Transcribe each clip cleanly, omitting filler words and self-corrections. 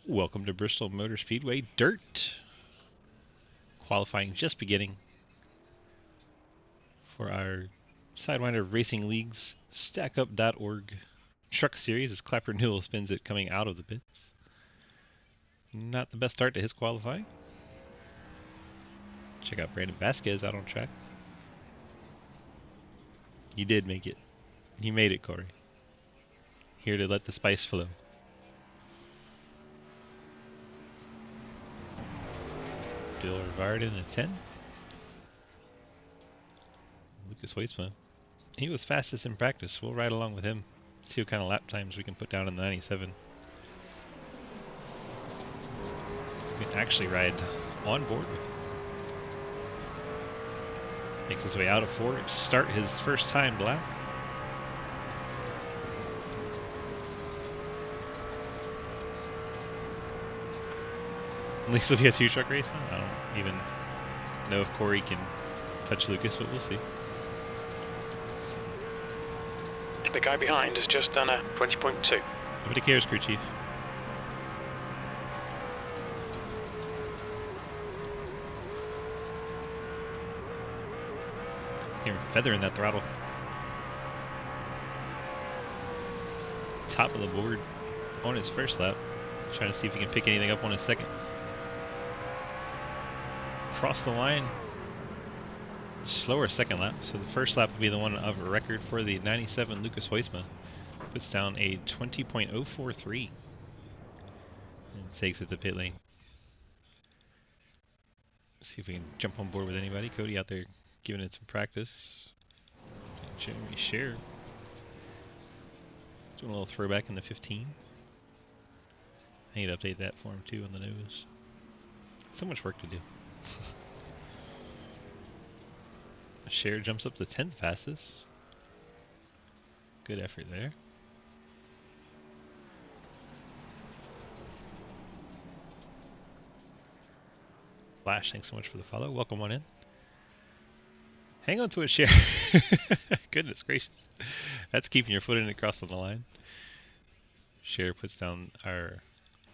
Welcome to Bristol Motor Speedway Dirt. Qualifying just beginning for our Sidewinder Racing League's StackUp.org truck series as Clapper Newell spins it coming out of the pits. Not the best start to his qualifying. Check out Brandon Vasquez out on track. You did make it. You made it, Corey. Here to let the spice flow. Bill Rivard in a 10. Lucas Hoytsma. He was fastest in practice. We'll ride along with him. See what kind of lap times we can put down in the 97. We can actually ride on board. Makes his way out of 4. Start his first time lap. At least it'll be a 2-truck race. I don't even know if Corey can touch Lucas, but we'll see. The guy behind has just done a 20.2. Nobody cares, crew chief. Hear him feathering that throttle. Top of the board on his first lap. Trying to see if he can pick anything up on his second. Cross the line. Slower second lap, so the first lap will be the one of a record for the 97 Lucas Hoytsma. Puts down a 20.043 and takes it to pit lane. See if we can jump on board with anybody. Cody out there giving it some practice. And Jeremy Scher doing a little throwback in the 15. I need to update that for him too on the nose. So much work to do. Scher jumps up to 10th fastest. Good effort there. Flash, thanks so much for the follow. Welcome on in. Hang on to it, Scher. Goodness gracious. That's keeping your foot in it crossing the line. Scher puts down our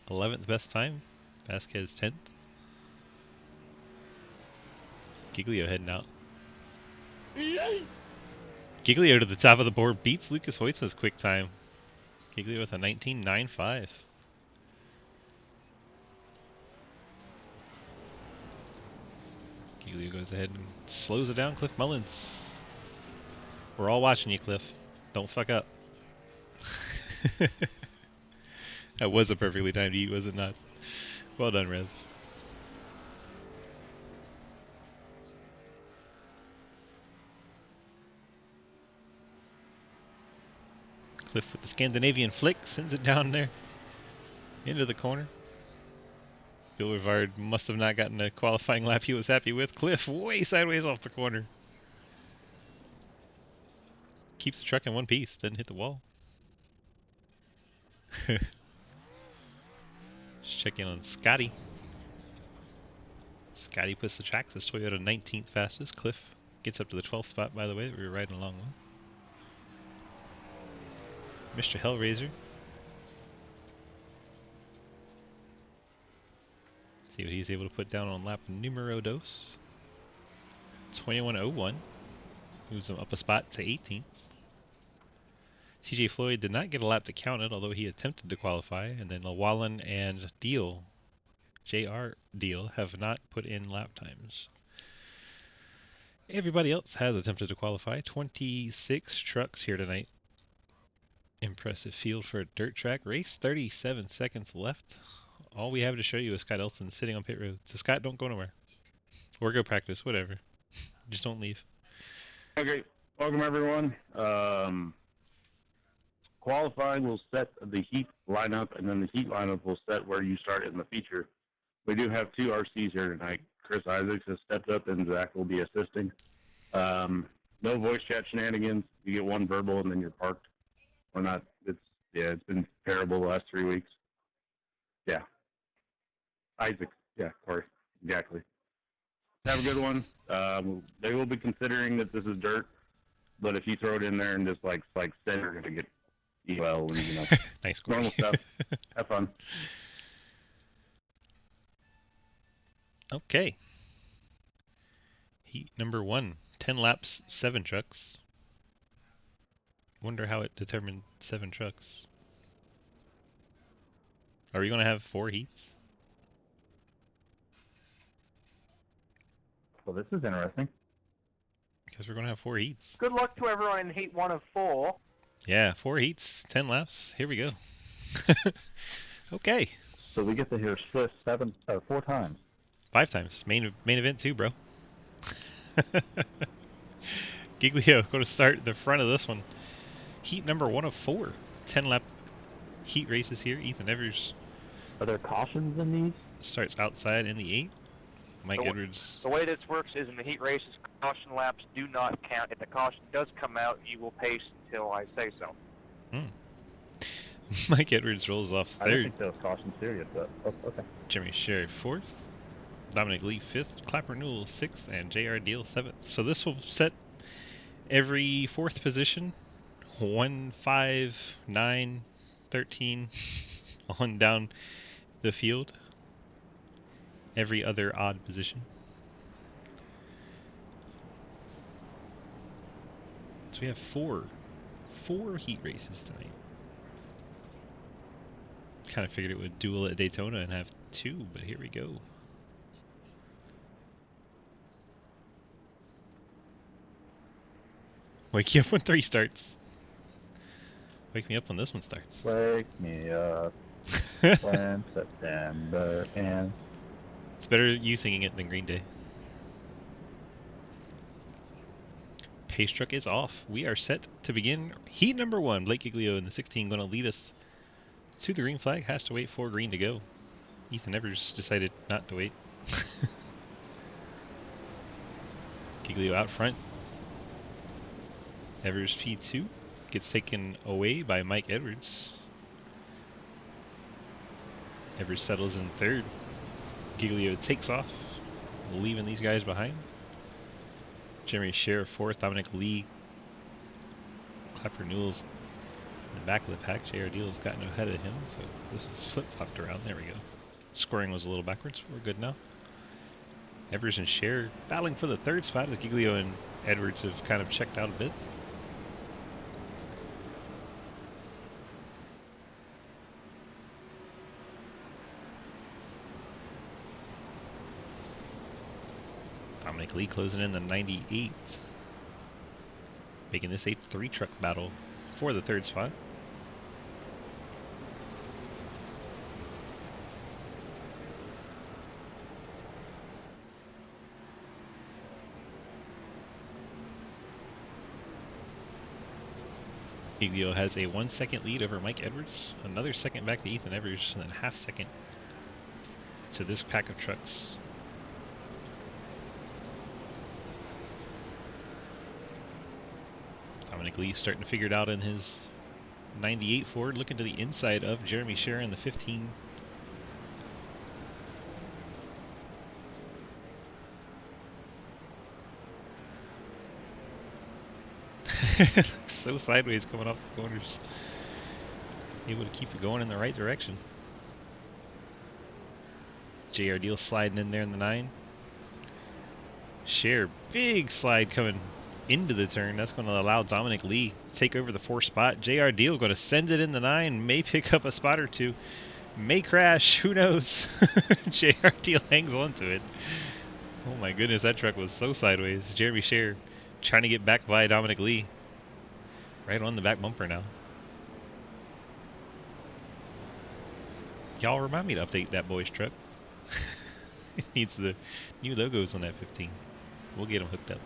11th best time. Vasquez 10th. Giglio heading out. Giglio to the top of the board beats Lucas Hoytsma's quick time. Giglio with a 19.95. Giglio goes ahead and slows it down. Cliff Mullins. We're all watching you, Cliff. Don't fuck up. That was a perfectly timed eat, was it not? Well done, Rev. Cliff with the Scandinavian flick sends it down there into the corner. Bill Rivard must have not gotten a qualifying lap he was happy with. Cliff way sideways off the corner. Keeps the truck in one piece, doesn't hit the wall. Just checking on Scotty. Scotty puts the tracks. His Toyota 19th fastest. Cliff gets up to the 12th spot, by the way, that we were riding along with. Mr. Hellraiser. See what he's able to put down on lap numero dos. 21.01. Moves him up a spot to 18th. TJ Floyd did not get a lap to count it, although he attempted to qualify. And then Llewellyn and Deal, JR Deal, have not put in lap times. Everybody else has attempted to qualify. 26 trucks here tonight. Impressive field for a dirt track race. 37 seconds left. All we have to show you is Scott Elston sitting on pit road. So Scott, don't go nowhere. Or go practice, whatever. Just don't leave. Okay, welcome everyone. Qualifying will set the heat lineup, and then the heat lineup will set where you start in the feature. We do have 2 RCs here tonight. Chris Isaacs has stepped up, and Zach will be assisting. No voice chat shenanigans. You get 1 verbal, and then you're parked. Or not. It's been terrible the last 3 weeks. Yeah. Isaac. Yeah, Corey. Exactly. Have a good one. They will be considering that this is dirt, but if you throw it in there and just like say you're gonna get EL and Nice, normal stuff. Have fun. Okay. Heat number 1. 10 laps, 7 trucks. Wonder how it determined 7 trucks. Are we going to have 4 heats? Well, this is interesting. Because we're going to have 4 heats. Good luck to everyone in Heat 1 of 4. Yeah, 4 heats, 10 laps. Here we go. Okay. So we get to hear Swift 4 times. 5 times. Main event too, bro. Giglio, go to start the front of this one. Heat number 1 of 4. 10 lap heat races here. Ethan Evers Are there cautions in these? starts outside in the 8. Mike Edwards. The way this works is in the heat races, caution laps do not count. If the caution does come out, you will pace until I say so. Mike Edwards rolls off I don't 3rd. think those cautions serious, but okay. Jeremy Sherry 4th. Dominic Lee 5th. Clapper Newell 6th. And JR Deal 7th. So this will set every 4th position. 1, 5, 9, 13 on down the field. Every other odd position. So we have four heat races tonight. Kind of figured it would duel at Daytona and have 2, but here we go. Wake you up when 3 starts. Wake me up when this one starts. Wake me up when September ends. It's better you singing it than Green Day. Pace truck is off. We are set to begin heat number 1. Blake Giglio in the 16 going to lead us to the green flag. Has to wait for green to go. Ethan Evers decided not to wait. Giglio out front. Evers P2 gets taken away by Mike Edwards. Evers settles in 3rd. Giglio takes off, leaving these guys behind. Jeremy Sherriff 4th, Dominic Lee. Clapper Newell's in the back of the pack. JR Deal's gotten ahead of him, so this is flip-flopped around. There we go. Scoring was a little backwards. We're good now. Evers and Sher battling for the 3rd spot as Giglio and Edwards have kind of checked out a bit. Dominic Lee closing in the 98, making this a 3-truck battle for the 3rd spot. Giglio has a 1-second lead over Mike Edwards, another second back to Ethan Evers, and then half second to this pack of trucks. Dominic Lee starting to figure it out in his 98 Ford, looking to the inside of Jeremy Sher in the 15. So sideways coming off the corners. Able to keep it going in the right direction. JR Deal sliding in there in the 9. Sher, big slide coming into the turn. That's going to allow Dominic Lee to take over the 4th spot. JR Deal going to send it in the 9. May pick up a spot or 2. May crash. Who knows? JR Deal hangs on to it. Oh my goodness, that truck was so sideways. Jeremy Sher trying to get back by Dominic Lee. Right on the back bumper now. Y'all remind me to update that boy's truck. It needs the new logos on that 15. We'll get them hooked up.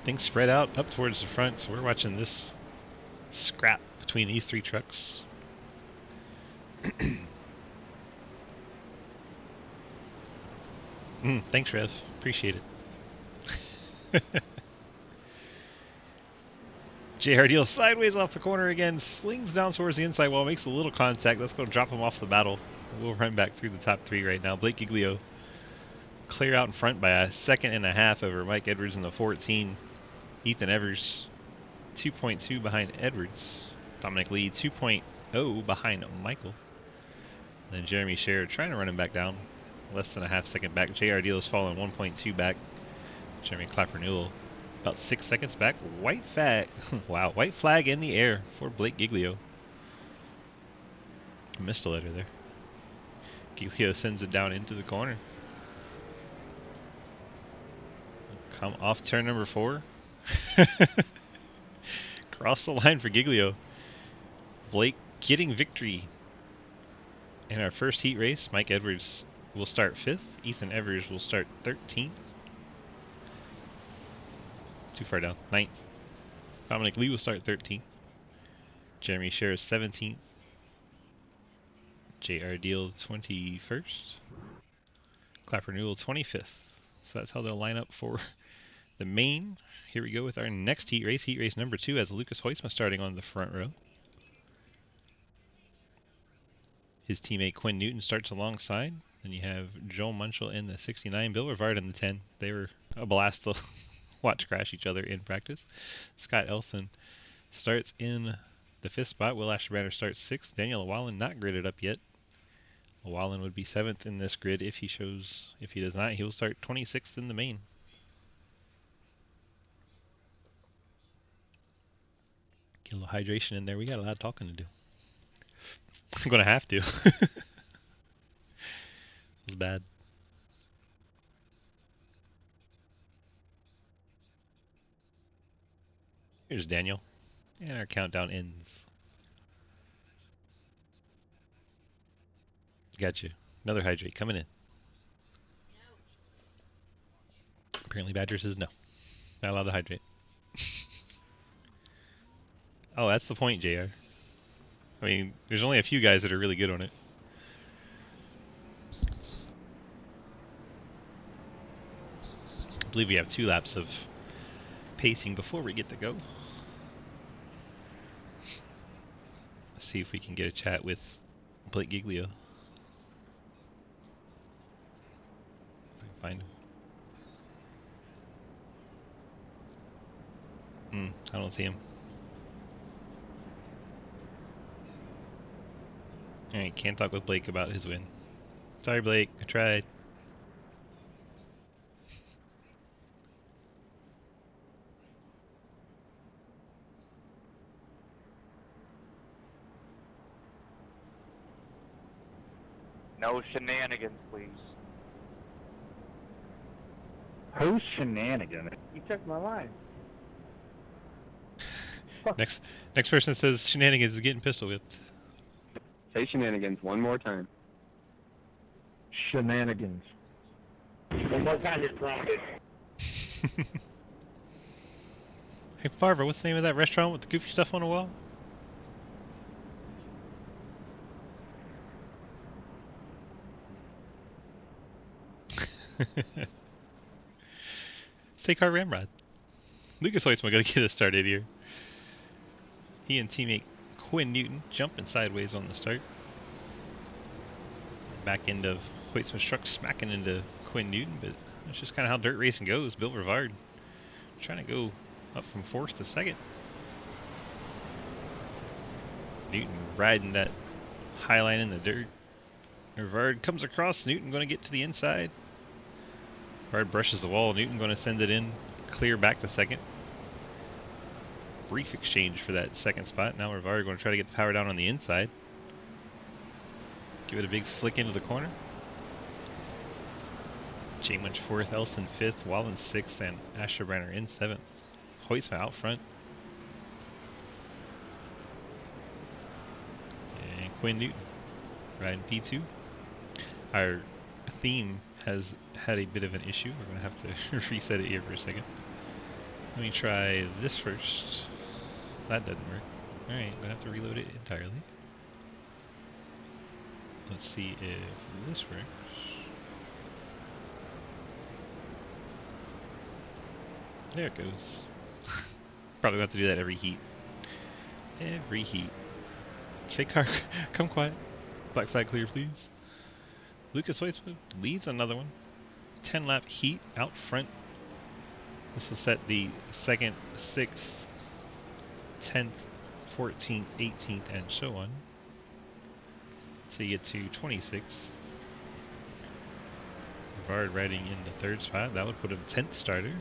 Things spread out up towards the front, so we're watching this scrap between these 3 trucks. Thanks, Rev. Appreciate it. JR Deal sideways off the corner again, slings down towards the inside wall, makes a little contact. That's going to drop him off the battle. We'll run back through the top 3 right now. Blake Giglio clear out in front by a 1.5 seconds over Mike Edwards in the 14. Ethan Evers 2.2 behind Edwards. Dominic Lee 2.0 behind Michael. Then Jeremy Scherer trying to run him back down. Less than a half second back. JR Deal is falling 1.2 back. Jeremy Clapper Newell about 6 seconds back. White flag. Wow, white flag in the air for Blake Giglio. I missed a letter there. Giglio sends it down into the corner. Come off turn number 4. Cross the line for Giglio. Blake getting victory in our first heat race. Mike Edwards will start 5th. Ethan Evers will start 13th. Too far down. 9th. Dominic Lee will start 13th. Jeremy Scherer 17th. JR Deal 21st. Clapper Newell 25th. So that's how they'll line up for the main. Here we go with our next heat race. Heat race number 2 has Lucas Hoytsma starting on the front row. His teammate Quinn Newton starts alongside. Then you have Joel Munchell in the 69, Bill Rivard in the 10. They were a blast to watch crash each other in practice. Scott Elson starts in the 5th spot. Will Asherbanner starts 6th. Daniel Llewellyn not gridded up yet. Llewellyn would be 7th in this grid if he shows. If he does not, he will start 26th in the main. Get a little hydration in there. We got a lot of talking to do. I'm gonna have to. It's bad. Here's Daniel. And our countdown ends. Got you. Another hydrate coming in. Apparently Badger says no. Not allowed to hydrate. Oh, that's the point, JR. I mean, there's only a few guys that are really good on it. I believe we have 2 laps of pacing before we get to go. Let's see if we can get a chat with Blake Giglio. If I can find him. I don't see him. Alright, can't talk with Blake about his win. Sorry, Blake. I tried. No shenanigans, please. Who's shenanigan? You took my line. Next person says shenanigans is getting pistol whipped. Say shenanigans one more time. Shenanigans. One more time, you're grounded. Hey, Farva, what's the name of that restaurant with the goofy stuff on the wall? Say car ramrod. Lucas Hoytsma gonna get us started here. He and teammate Quinn Newton jumping sideways on the start. Back end of Hoytsma's truck smacking into Quinn Newton, but that's just kind of how dirt racing goes. Bill Rivard trying to go up from 4th to 2nd. Newton riding that high line in the dirt. Rivard comes across. Newton going to get to the inside. Rivard brushes the wall. Newton going to send it in clear back to 2nd. Brief exchange for that 2nd spot. Now Rivard going to try to get the power down on the inside. Give it a big flick into the corner. Jay Munch 4th, Elston 5th, Wallen 6th, and Asherbrenner in 7th. Hoytsma out front. And Quinn Newton riding P2. Our theme has had a bit of an issue. We're going to have to reset it here for a second. Let me try this first. That doesn't work. Alright, I'm going to have to reload it entirely. Let's see if this works. There it goes. Probably have to do that every heat. Every heat. Say car, come quiet. Black flag clear, please. Lucas Hoytsma leads another one. 10 lap heat out front. This will set the 2nd, 6th, 10th, 14th, 18th, and so on. So you get to 26th. Rivard riding in the third spot. That would put him 10th starter.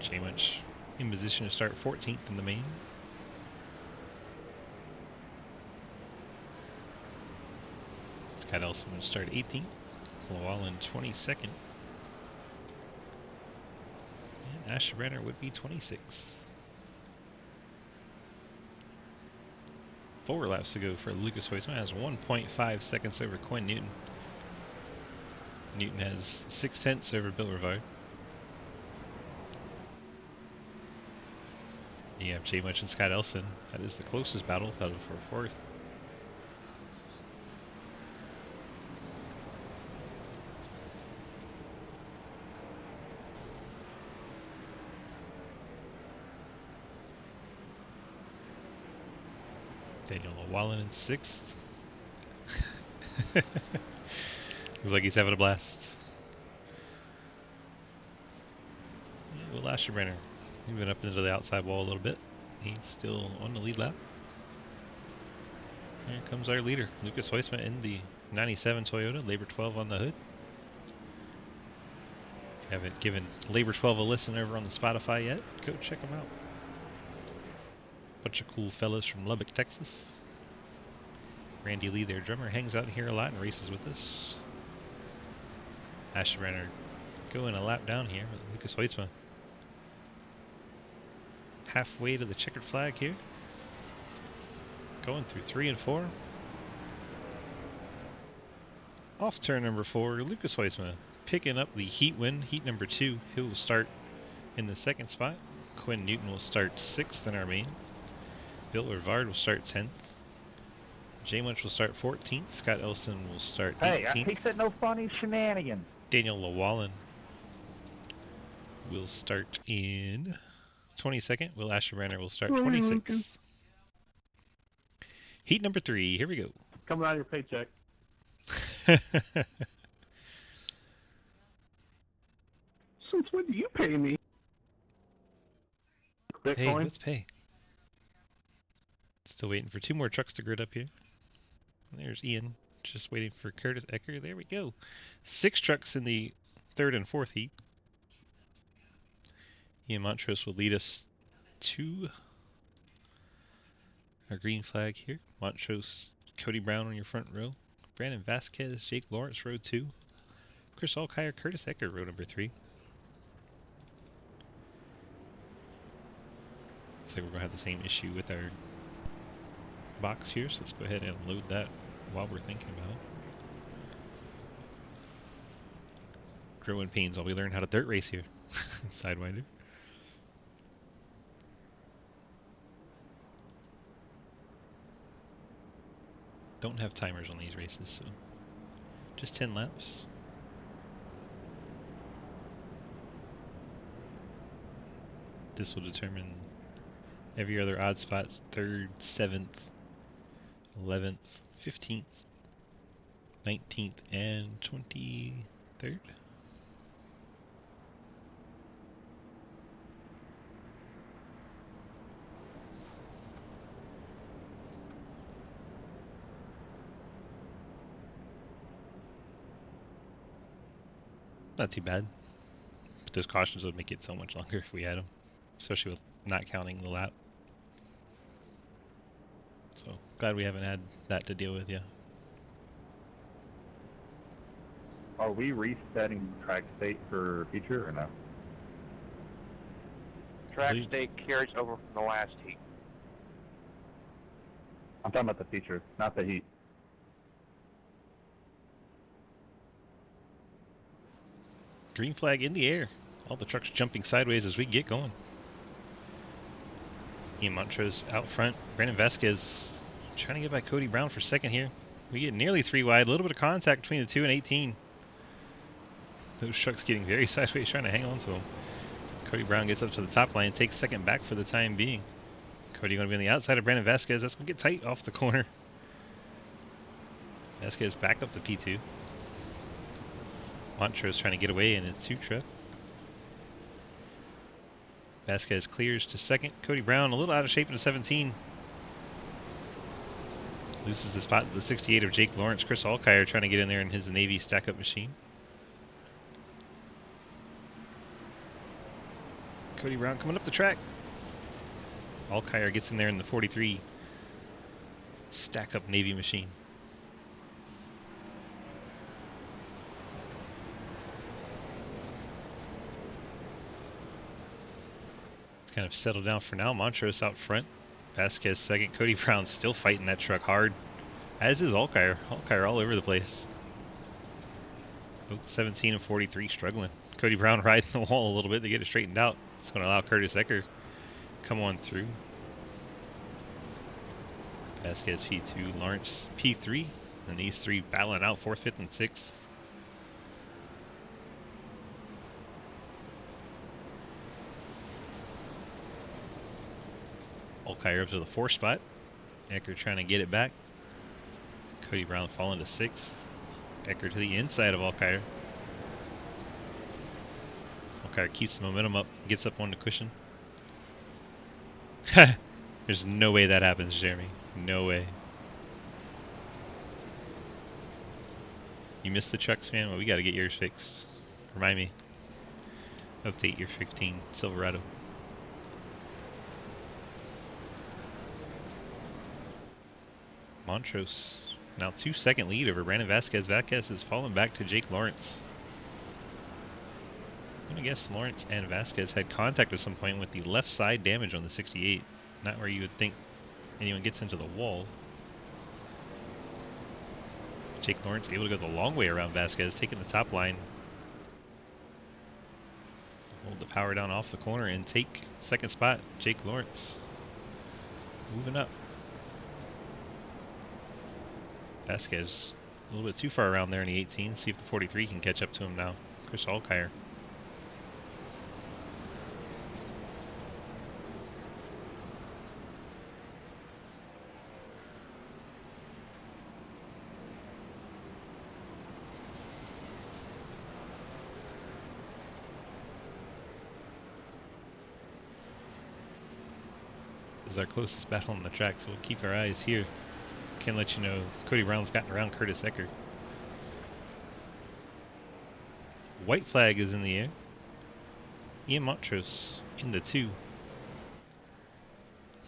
J-Munch in position to start 14th in the main. Scott Elson would start 18th. Llewellyn 22nd. And Ashbrenner would be 26th. 4 laps to go for Lucas Hoisman. Has 1.5 seconds over Quinn Newton. Newton has 0.6 over Bill Rivard. You have J-Munch and Scott Elson. That is the closest battle for 4th. Daniel Llewellyn in 6th. Looks like he's having a blast. Yeah, Will Ashbrenner moving up into the outside wall a little bit. He's still on the lead lap. Here comes our leader, Lucas Hoisman in the 97 Toyota, Labor 12 on the hood. Haven't given Labor 12 a listen over on the Spotify yet. Go check them out. Bunch of cool fellas from Lubbock, Texas. Randy Lee, their drummer, hangs out here a lot and races with us. Ashbrenner going a lap down here with Lucas Hoisman. Halfway to the checkered flag here. Going through 3 and 4. Off turn number 4, Lucas Hoisman picking up the heat win. Heat number 2, he will start in the 2nd spot. Quinn Newton will start 6th in our main. Bill Rivard will start 10th. J-Munch will start 14th. Scott Elson will start 18th. Hey, he said no funny shenanigans. Daniel Llewellyn will start in 22nd. Will Ashbrenner will start 26th. Heat number 3. Here we go. Coming out of your paycheck. Since when do you pay me? Bitcoin? Hey, let's pay. Still waiting for 2 more trucks to grid up here. There's Ian, just waiting for Curtis Ecker. There we go. 6 trucks in the 3rd and 4th heat. Ian Montrose will lead us to our green flag here. Montrose, Cody Brown on your front row. Brandon Vasquez, Jake Lawrence, row 2. Chris Alkire, Curtis Ecker, row number 3. Looks like we're going to have the same issue with our box here, so let's go ahead and load that while we're thinking about it. Growing pains while we learn how to dirt race here. Sidewinder. Don't have timers on these races, so just 10 laps. This will determine every other odd spot, 3rd, 7th, 11th, 15th, 19th, and 23rd. Not too bad. But those cautions would make it so much longer if we had them. Especially with not counting the lap. So, glad we haven't had that to deal with yet. Are we resetting track state for feature or no? Track Believe- state carries over from the last heat. I'm talking about the feature, not the heat. Green flag in the air. All the trucks jumping sideways as we get going. Ian Montrose out front. Brandon Vasquez trying to get by Cody Brown for 2nd here. We get nearly 3 wide. A little bit of contact between the 2 and 18. Those trucks getting very sideways trying to hang on to them. Cody Brown gets up to the top line, takes 2nd back for the time being. Cody going to be on the outside of Brandon Vasquez. That's going to get tight off the corner. Vasquez back up to P2. Montrose trying to get away in his 2 truck. Vasquez clears to 2nd. Cody Brown a little out of shape in the 17. Loses the spot. The 68 of Jake Lawrence. Chris Alkire trying to get in there in his Navy stack-up machine. Cody Brown coming up the track. Alkire gets in there in the 43 stack-up Navy machine. It's kind of settled down for now. Montrose out front. Vasquez second. Cody Brown still fighting that truck hard. As is Alkire. Alkire all over the place. Both 17 and 43 struggling. Cody Brown riding the wall a little bit to get it straightened out. It's going to allow Curtis Ecker come on through. Vasquez P2, Lawrence P3. And these three battling out 4th, 5th, and 6th. Alkire up to the 4th spot. Ecker trying to get it back. Cody Brown falling to 6th. Ecker to the inside of Alkire. Alkire keeps the momentum up, gets up on the cushion. There's no way that happens, Jeremy. No way. You missed the trucks, man? Well, we gotta get yours fixed. Remind me. Update your 15 Silverado. Montrose now 2-second lead over Brandon Vasquez. Vasquez has fallen back to Jake Lawrence. I'm gonna guess Lawrence and Vasquez had contact at some point with the left side damage on the 68. Not where you would think anyone gets into the wall. Jake Lawrence able to go the long way around Vasquez, taking the top line. Hold the power down off the corner and take second spot. Jake Lawrence moving up. Vasquez a little bit too far around there in the 18. See if the 43 can catch up to him now. Chris Alkire. This is our closest battle on the track, so we'll keep our eyes here. Can let you know Cody Brown's gotten around Curtis Ecker. White flag is in the air. Ian Montrose in the 2.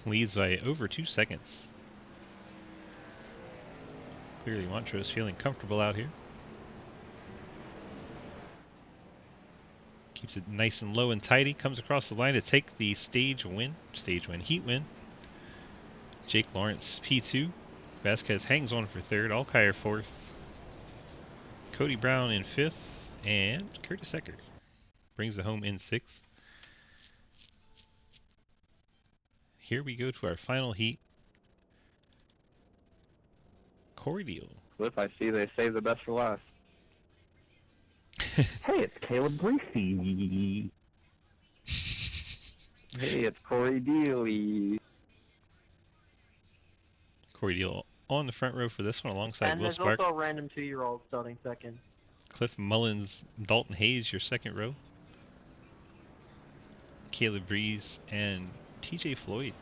Leads by over 2 seconds. Clearly Montrose feeling comfortable out here. Keeps it nice and low and tidy. Comes across the line to take the heat win. Jake Lawrence P2. Vasquez hangs on for 3rd. Alkire 4th. Cody Brown in 5th. And Curtis Ecker brings it home in 6th. Here we go to our final heat. Corey Deal. Cliff, I see they saved the best for last. Hey, it's Caleb Briefy. Hey, it's Corey Dealey. Corey Deal on the front row for this one alongside And Will there's Spark. also a random 2-year-old starting second. Cliff Mullins, Dalton Hayes, your second row. Caleb Breeze and TJ Floyd.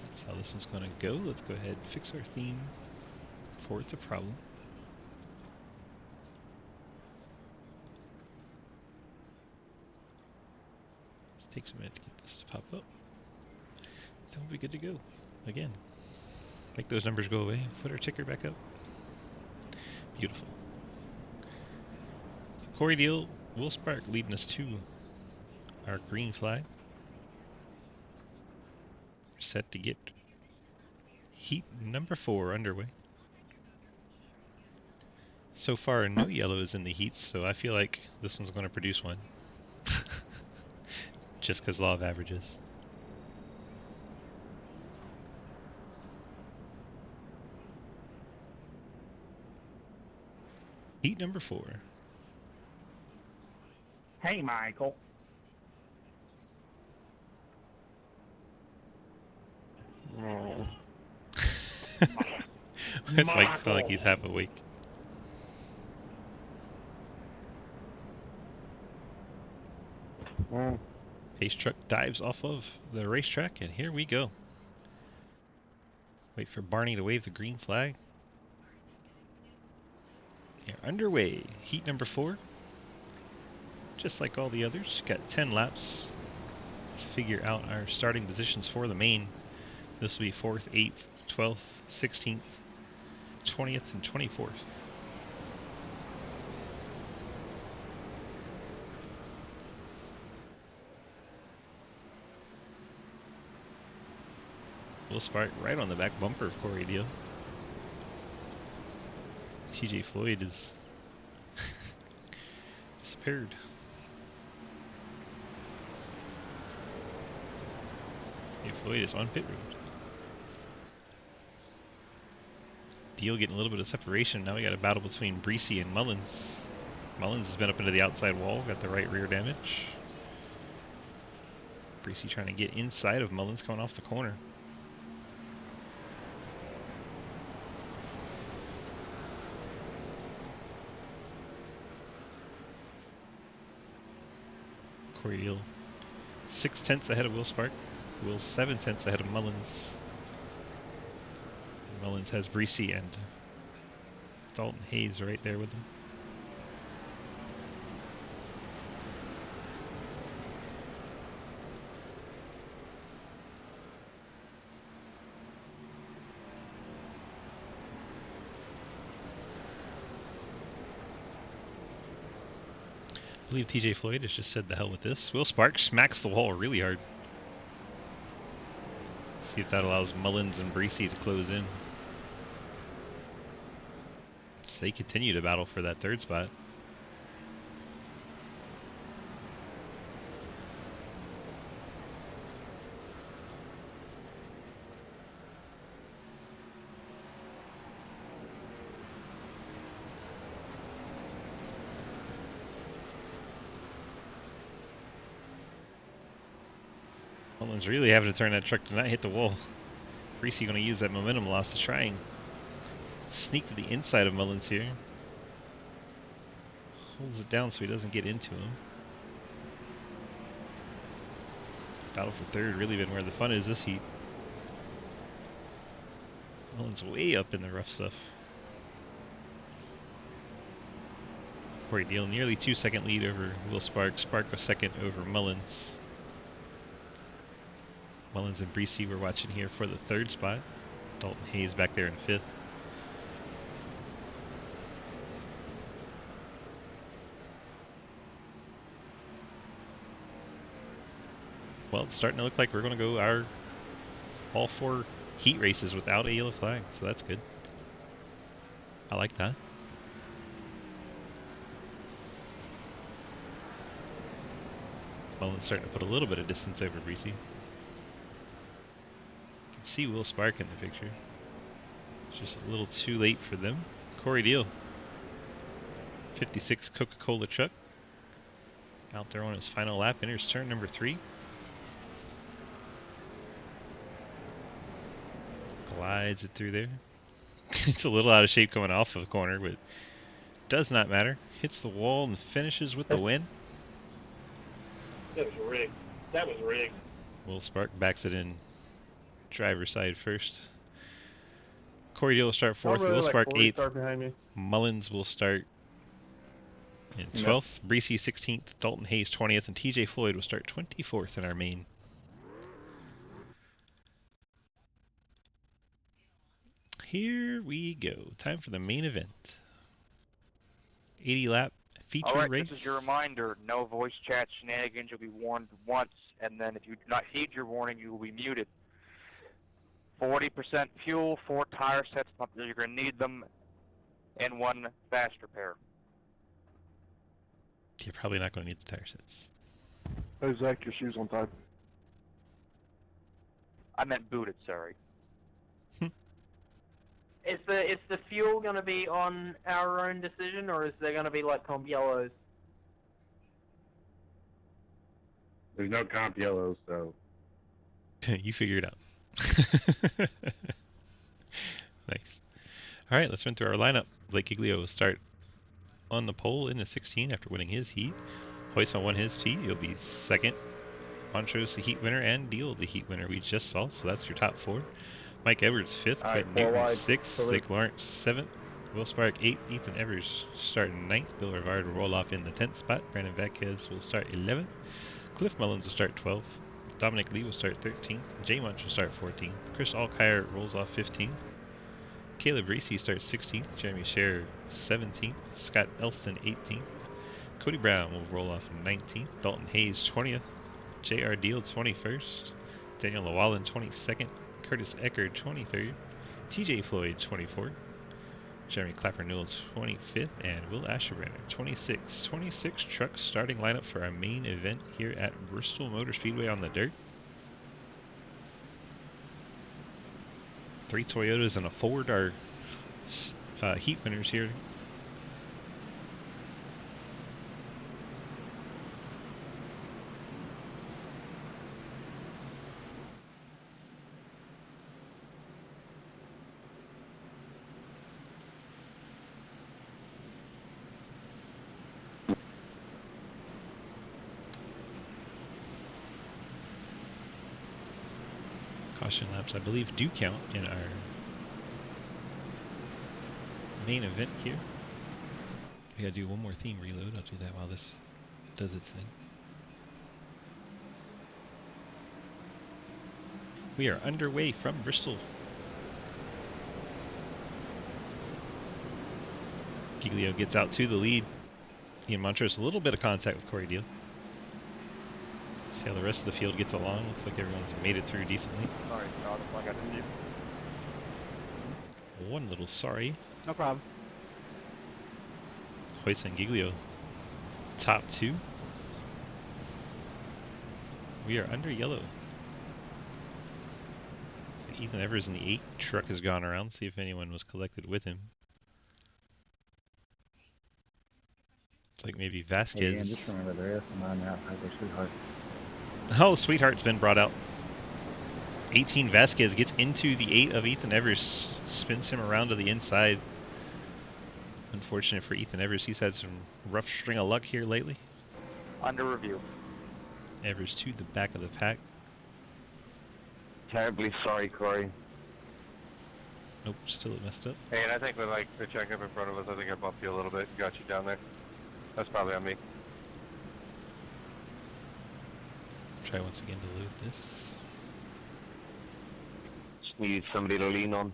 That's how this one's going to go. Let's go ahead and fix our theme before it's a problem. Just takes a minute to get this to pop up. Then we'll be good to go. Again, make those numbers go away. Put our ticker back up. Beautiful. So Corey Deal, Will Spark leading us to our green flag. We're set to get heat number 4 underway. So far, no yellows in the heats, so I feel like this one's going to produce one. Just because law of averages. Heat number 4. Hey, Michael. Oh. It's Mike sound like he's half awake. Pace truck dives off of the racetrack, and here we go. Wait for Barney to wave the green flag. You're underway. Heat number 4. Just like all the others. Got 10 laps. Figure out our starting positions for the main. This will be 4th, 8th, 12th, 16th, 20th, and 24th. Will Spark right on the back bumper of Corey Deal. TJ Floyd is disappeared. TJ Floyd is on pit road. Deal getting a little bit of separation. Now we got a battle between Breesy and Mullins. Mullins has been up into the outside wall, got the right rear damage. Breesy trying to get inside of Mullins coming off the corner. Corey Deal 6/10 ahead of Will Spark. Will's 7/10 ahead of Mullins. Rollins has Breesy and Dalton Hayes right there with him. I believe TJ Floyd has just said the hell with this. Will Spark smacks the wall really hard. See if that allows Mullins and Breesy to close in. So they continue to battle for that 3rd spot. Rollins really having to turn that truck to not hit the wall. Breesy going to use that momentum loss to try and sneak to the inside of Mullins here. Holds it down so he doesn't get into him. Battle for 3rd really been where the fun is this heat. Mullins way up in the rough stuff. Corey Deal nearly 2-second lead over Will Spark. Spark a 2nd over Mullins. Mullins and Breesy we're watching here for the 3rd spot. Dalton Hayes back there in 5th. Well, it's starting to look like we're going to go all 4 heat races without a yellow flag, so that's good. I like that. Mullins starting to put a little bit of distance over Breesy. See Will Spark in the picture. It's just a little too late for them. Corey Deal. 56 Coca-Cola truck. Out there on his final lap. Enters turn number 3. Glides it through there. It's a little out of shape coming off of the corner, but does not matter. Hits the wall and finishes with the win. That was rigged. That was rigged. Will Spark backs it in driver's side first. Corey Deal will start 4th. Will Spark 8th. Mullins will start in 12th. Breesy 16th. Dalton Hayes 20th. And TJ Floyd will start 24th in our main. Here we go. Time for the main event. 80 lap feature Alright, race. this is your reminder. No voice chat shenanigans. You'll be warned once, and then if you do not heed your warning, you will be muted. 40% fuel, 4 tire sets, not that you're going to need them, and 1 fast repair. You're probably not going to need the tire sets. Hey, Zach, your shoes on time. I meant booted, sorry. Is the fuel going to be on our own decision, or is there going to be like comp yellows? There's no comp yellows, so You figure it out. Nice. All right, let's run through our lineup. Blake Giglio will start on the pole in the 16 after winning his heat. Hoyson won his heat. He'll be 2nd. Montrose the heat winner, and Deal the heat winner we just saw. So that's your top 4. Mike Edwards 5th, All right, Quentin 4 Newton wide, 6th, salute. Blake Lawrence 7th, Will Spark 8th, Ethan Evers starting 9th, Bill Rivard will roll off in the 10th spot, Brandon Vasquez will start 11th, Cliff Mullins will start 12th, Dominic Lee will start 13th, Jay Munch will start 14th, Chris Alkire rolls off 15th, Caleb Reese starts 16th, Jeremy Scherer 17th, Scott Elston 18th, Cody Brown will roll off 19th, Dalton Hayes 20th, J.R. Deal 21st, Daniel Llewellyn 22nd, Curtis Eckerd 23rd, TJ Floyd 24th, Jeremy Clapper Newell 25th, and Will Asherbrenner 26th. 26 trucks starting lineup for our main event here at Bristol Motor Speedway on the dirt. 3 Toyotas and a Ford are heat winners here. Caution laps, I believe, do count in our main event here. We gotta do one more theme reload. I'll do that while this does its thing. We are underway from Bristol. Giglio gets out to the lead. Ian Montrose, a little bit of contact with Corey Deal. See how the rest of the field gets along. Looks like everyone's made it through decently. Sorry, Todd, if I got to you. One little sorry. No problem. Hoyts and Giglio, top 2. We are under yellow. So Ethan Evers in the 8 truck has gone around. See if anyone was collected with him. It's like maybe Vasquez. Hey, just remember there is some on that highway, sweetheart. Oh, Sweetheart's been brought out. 18 Vasquez gets into the 8 of Ethan Evers, spins him around to the inside. Unfortunate for Ethan Evers, he's had some rough string of luck here lately. Under review. Evers to the back of the pack. Terribly sorry, Corey. Nope, still messed up. Hey, and I think with like the checkup in front of us, I think I bumped you a little bit, got you down there. That's probably on me. Try once again to load this. Just needed somebody to lean on.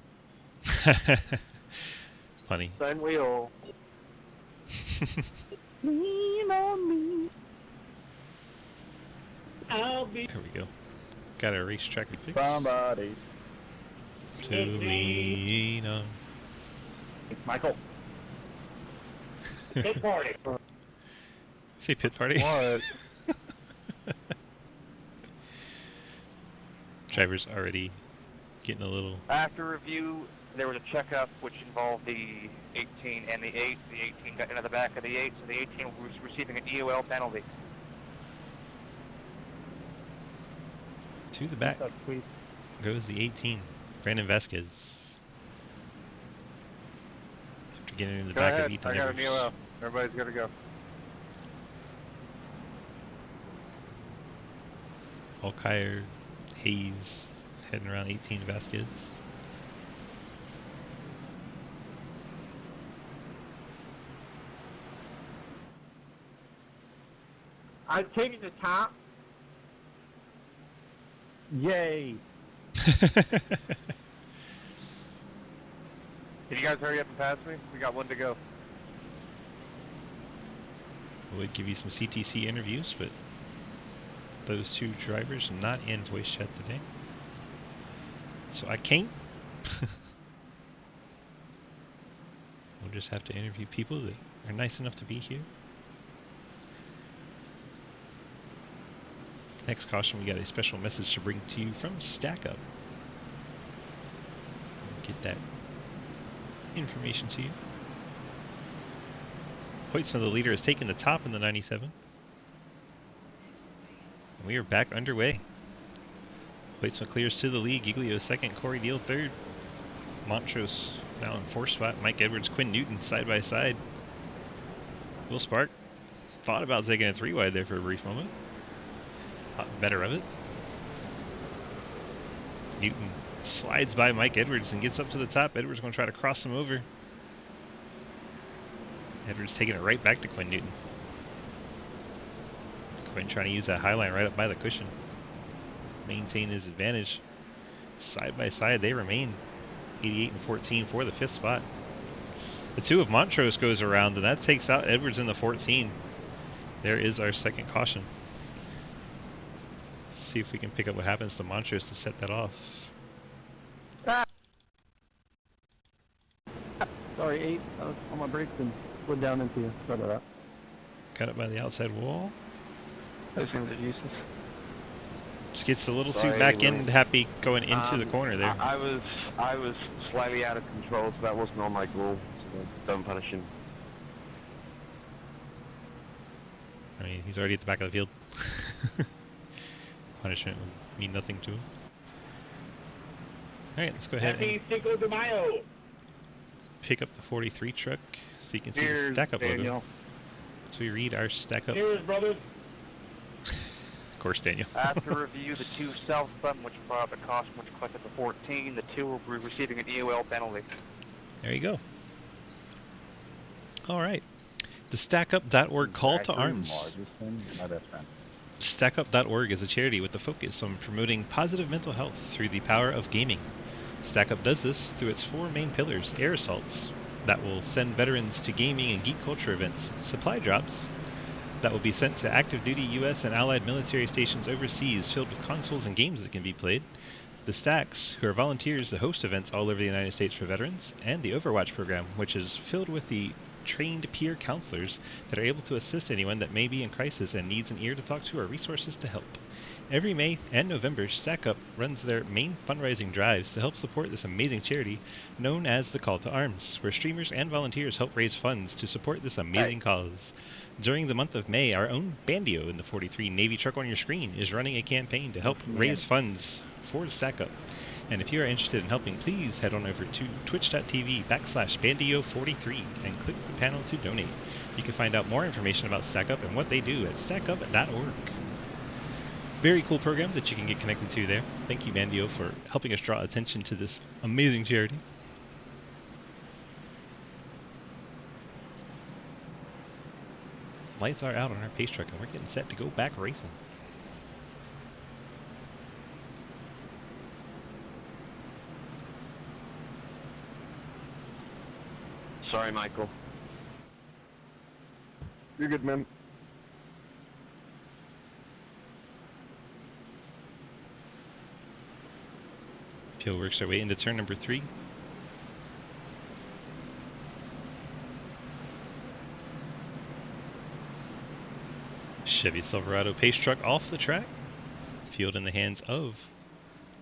Funny. Then we all. Lean on me. I'll be. There we go. Got a racetrack and fix. Somebody. To lean on. Michael. Big party. Say pit party. What? Driver's already getting a little. After review, there was a checkup which involved the 18 and the 8. The 18 got into the back of the 8, so the 18 was receiving an EOL penalty. To the back That's sweet. goes the 18, Brandon Vasquez. After getting into the Go back ahead, of Ethan I got an Evers. EOL. Everybody's gotta go. Alkire, Hayes, heading around 18 Vasquez. I've taken the top. Yay. Can you guys hurry up and pass me? We got one to go. Would give you some CTC interviews, but those 2 drivers not in voice chat today. So I can't. We'll just have to interview people that are nice enough to be here. Next caution, we got a special message to bring to you from Stack Up. Get that information to you. Hoytson, the leader, has taken the top in the 97. And we are back underway. Hoytsman clears to the lead. Giglio second. Corey Deal third. Montrose now in 4th spot. Mike Edwards, Quinn Newton side by side. Will Spark thought about taking a 3-wide there for a brief moment. Thought better of it. Newton slides by Mike Edwards and gets up to the top. Edwards going to try to cross him over. Edwards taking it right back to Quinn Newton. Quinn trying to use that high line right up by the cushion. Maintain his advantage. Side by side they remain. 88 and 14 for the 5th spot. The 2 of Montrose goes around, and that takes out Edwards in the 14. There is our second caution. See if we can pick up what happens to Montrose to set that off. Sorry, 8. I was on my brakes and went down into you. Sorry about that. Got it by the outside wall. Those things are useless. Just gets a little too Sorry, back Willie. end happy going into the corner there. I was slightly out of control, so that wasn't on my goal. So don't punish him. I mean, he's already at the back of the field. Punishment would mean nothing to him. Alright, let's go ahead and Cinco de Mayo. pick up the 43 truck so you can see Cheers, the stack up logo. Daniel. So we read our stack up. Cheers, brothers. Of course, Daniel. After review, the 2 southbound, which brought up a caution, which collected the 14, the 2 will be receiving an EOL penalty. There you go. Alright. The StackUp.org call to arms. My best friend. StackUp.org is a charity with a focus on promoting positive mental health through the power of gaming. StackUp does this through its 4 main pillars: air assaults that will send veterans to gaming and geek culture events, supply drops that will be sent to active duty U.S. and allied military stations overseas filled with consoles and games that can be played, the Stacks, who are volunteers to host events all over the United States for veterans, and the Overwatch program, which is filled with the trained peer counselors that are able to assist anyone that may be in crisis and needs an ear to talk to or resources to help. Every May and November, StackUp runs their main fundraising drives to help support this amazing charity known as the Call to Arms, where streamers and volunteers help raise funds to support this amazing cause. During the month of May, our own Bandio in the 43 Navy truck on your screen is running a campaign to help raise funds for StackUp. And if you are interested in helping, please head on over to twitch.tv/Bandio43 and click the panel to donate. You can find out more information about StackUp and what they do at stackup.org. Very cool program that you can get connected to there. Thank you, Bandio, for helping us draw attention to this amazing charity. Lights are out on our pace truck and we're getting set to go back racing. Sorry, Michael. You're good, man. Peel works our way into turn number 3. Chevy Silverado pace truck off the track. Field in the hands of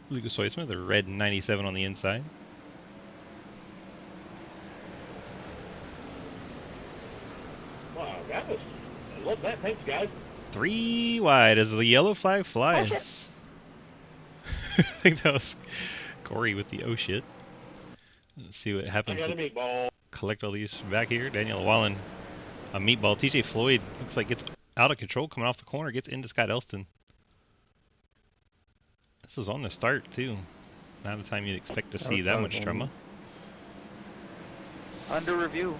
Lucas Hoisman, the red 97 on the inside. Wow, I love that. Thanks, guys. 3 wide as the yellow flag flies. I think that was Corey with the oh shit. Let's see what happens. I got a meatball. Collect all these back here. Daniel Wallen, a meatball. TJ Floyd looks like gets out of control coming off the corner, gets into Scott Elston. This is on the start too. Not the time you'd expect to see that much drama. Under review.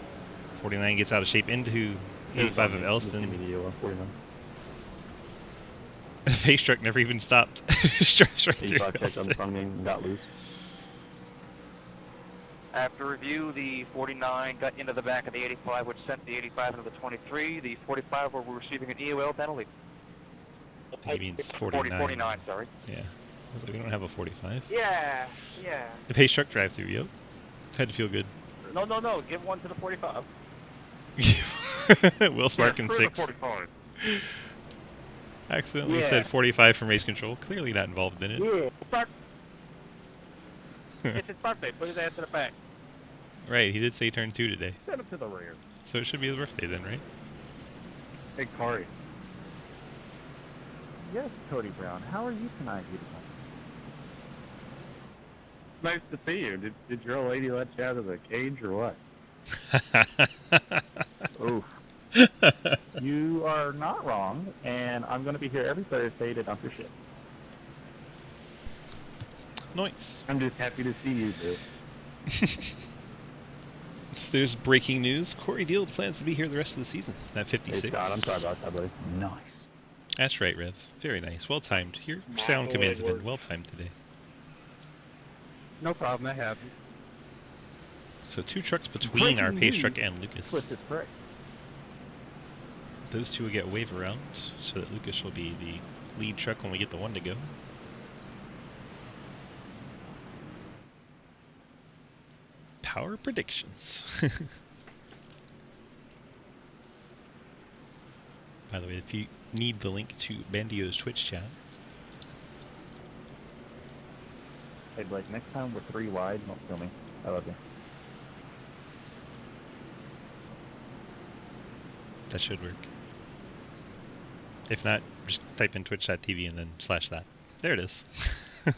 49 gets out of shape into 85 of Elston. The face truck never even stopped. Drives right through 85 checked on Elston. front and got loose. After review, the 49 got into the back of the 85, which sent the 85 into the 23. The 45 were receiving an EOL penalty. He means 49. 49, sorry. Yeah. I was like, we don't have a 45. Yeah. The pace truck drive through, yep. Had to feel good. No. Give one to the 45. Will Sparkin Screw 6. the 45. Accidentally Yeah. said 45 from race control. Clearly not involved in it. Yeah. It's his birthday. Put his ass in the back. Right, he did say turn 2 today. Send him to the rear. So it should be his birthday then, right? Hey, Corey. Yes, Cody Brown. How are you tonight, beautiful? Nice to see you. Did your old lady let you out of the cage or what? Oof. You are not wrong, and I'm going to be here every Thursday to dump your shit. Nice. I'm just happy to see you, Bill. So there's breaking news. Corey Deal plans to be here the rest of the season at 56. Hey, Scott, I'm sorry about that, buddy. Nice. That's right, Rev. Very nice. Well timed. Your sound commands have been well timed today. No problem, that happens. So 2 trucks between our pace truck and Twist Lucas. is correct. Those 2 will get wave around so that Lucas will be the lead truck when we get the 1 to go. Power predictions. By the way, if you need the link to Bandio's Twitch chat, Hey, Blake, next time we're 3 wide, don't kill me. I love you. that should work. If not, just type in twitch.tv and then / that. There it is. A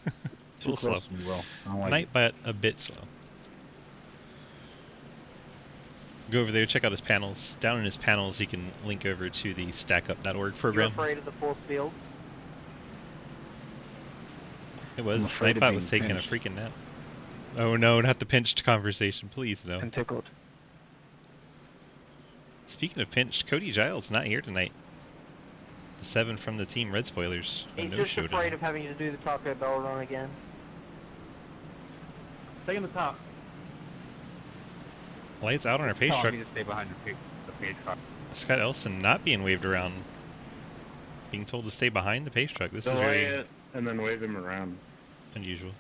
little slow. Well, I don't like Night, but a bit slow. Go over there, check out his panels. Down in his panels, you can link over to the stackup.org You're program. afraid of the force field? It was. I'm afraid of Nightbot being was taking pinched. a freaking nap. Oh no, not the pinched conversation. Please, no. And tickled. Speaking of pinched, Cody Giles not here tonight. The 7 from the team Red Spoilers. He's No just show afraid tonight. of having to do the Taco Bell run again. Stay in the top. Lights out on our pace truck. Me to stay behind the page car. Scott Elston not being waved around. Being told to stay behind the pace truck. This is Delay very it and then wave him around. unusual.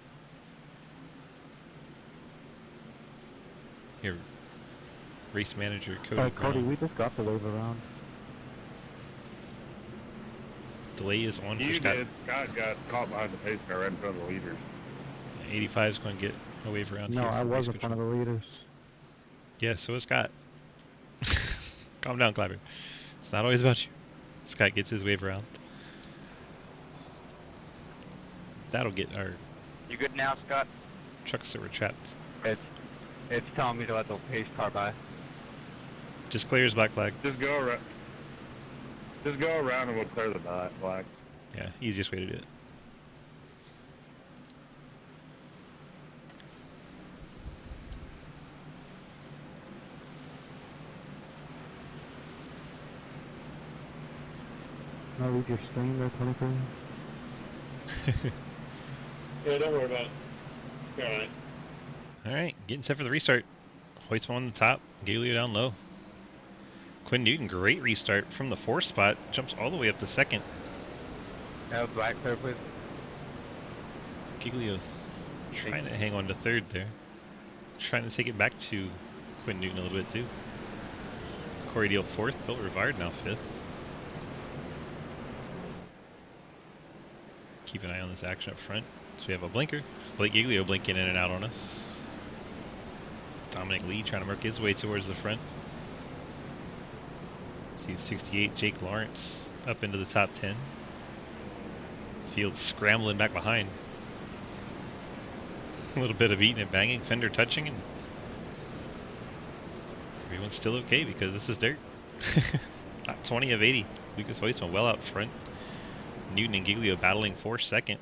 Here, race manager Cody. Cody, Brown. we just got the wave around. Delay is on for You Scott. did. Scott got caught behind the pace car right in front of the leaders. 85 is going to get a wave around No, here. I for was race in front of control. the leaders. Yeah, so is Scott. Calm down, Clapper. It's not always about you. Scott gets his wave around. That'll get our You good now, Scott? trucks that were trapped. It's telling me to let the pace car by. Just clears black flag. Just go around. Just go around and we'll clear the flag. Yeah, easiest way to do it. Can I read your screen there, Tony? Yeah, don't worry about it. Alright. Alright, getting set for the restart. Hoytsman on the top, Galio down low. Quinn Newton, great restart from the 4th spot. Jumps all the way up to 2nd. Black clear, please. Giglio trying to hang on to 3rd there. Trying to take it back to Quinn Newton a little bit too. Corey Deal 4th, Bill Rivard now 5th. Keep an eye on this action up front. So we have a blinker. Blake Giglio blinking in and out on us. Dominic Lee trying to work his way towards the front. See 68, Jake Lawrence up into the top 10. Field scrambling back behind. A little bit of eating and banging, fender touching, and everyone's still okay because this is dirt. Top 20 of 80. Lucas Hoytsman well out front. Newton and Giglio battling for 2nd.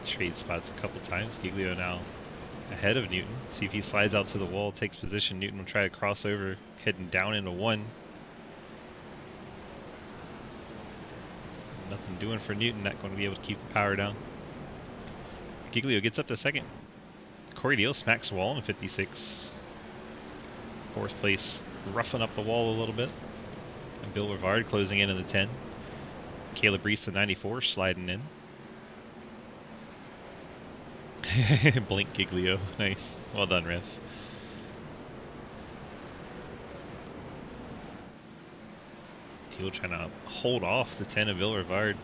Trade spots a couple times. Giglio now ahead of Newton. See if he slides out to the wall, takes position. Newton will try to cross over, heading down into 1. Nothing doing for Newton, not going to be able to keep the power down. Giglio gets up to 2nd. Corey Deal smacks the wall in 56. 4th place, roughing up the wall a little bit. And Bill Rivard closing in the 10. Caleb Reese, the 94, sliding in. Blink Giglio. Nice. Well done, Rev. Teal trying to hold off the 10 of Bill Rivard.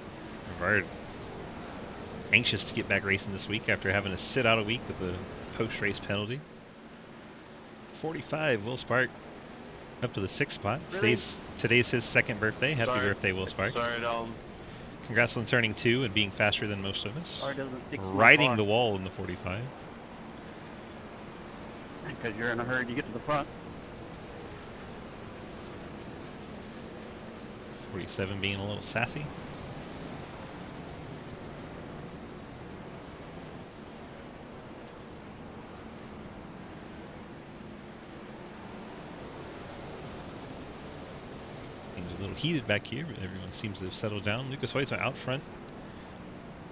Rivard anxious to get back racing this week after having to sit out a week with a post-race penalty. 45, Will Spark up to the 6th spot. Really? Today's his 2nd birthday. Happy Sorry. birthday, Will Spark. Sorry, Dalton. Congrats on turning 2 and being faster than most of us. Or doesn't stick to my Riding car. the wall in the 45. Because you're in a hurry to get to the front. 47 being a little sassy. little heated back here, but everyone seems to have settled down. Lucas Hoyt's out front.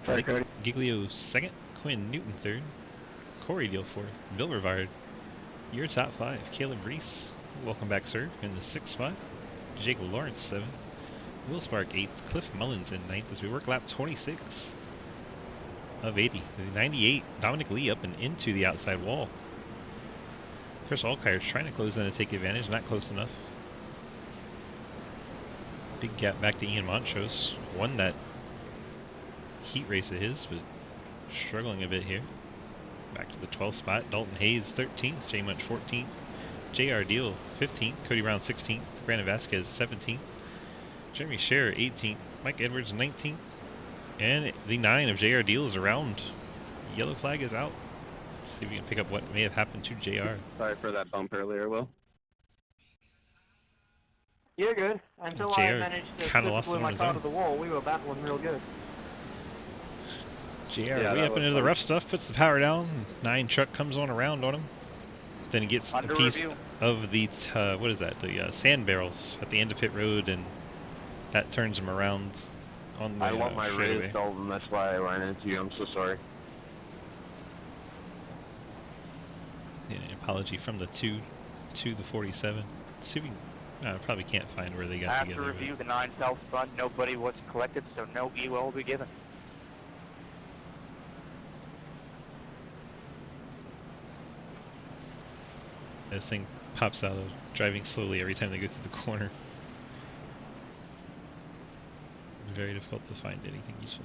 Sorry, Cody. Giglio second. Quinn Newton third. Corey Deal fourth. Bill Rivard, your top five. Caleb Reese, welcome back, sir, in the sixth spot. Jake Lawrence seventh. Will Spark eighth. Cliff Mullins in ninth as we work lap 26 of 80. The 98. Dominic Lee up and into the outside wall. Chris Alkire's trying to close in to take advantage, not close enough. Big gap back to Ian Montrose. Won that heat race of his, but struggling a bit here. Back to the 12th spot. Dalton Hayes 13th. J Munch 14th. JR Deal 15th. Cody Brown 16th. Brandon Vasquez 17th. Jeremy Scherer 18th. Mike Edwards 19th. And the 9 of JR Deal is around. Yellow flag is out. See if we can pick up what may have happened to JR. Sorry for that bump earlier, Will. You're good. Until JR I managed to kinda lost glue it on my his car own. to the wall, we were battling real good. JR Yeah, way that up was into the fun. rough stuff, puts the power down. 9 truck comes on around on him. Then he gets Under a piece review. of the, what is that? The sand barrels at the end of pit road, and that turns him around on the I want my straightaway. raised Dalton, that's why I ran into you. I'm so sorry. Yeah, an apology from the 2 to the 47. See if we probably can't find where they got After together. review, the 9 South Front, nobody was collected, so no EWL will be given. This thing pops out of driving slowly every time they go through the corner. Very difficult to find anything useful.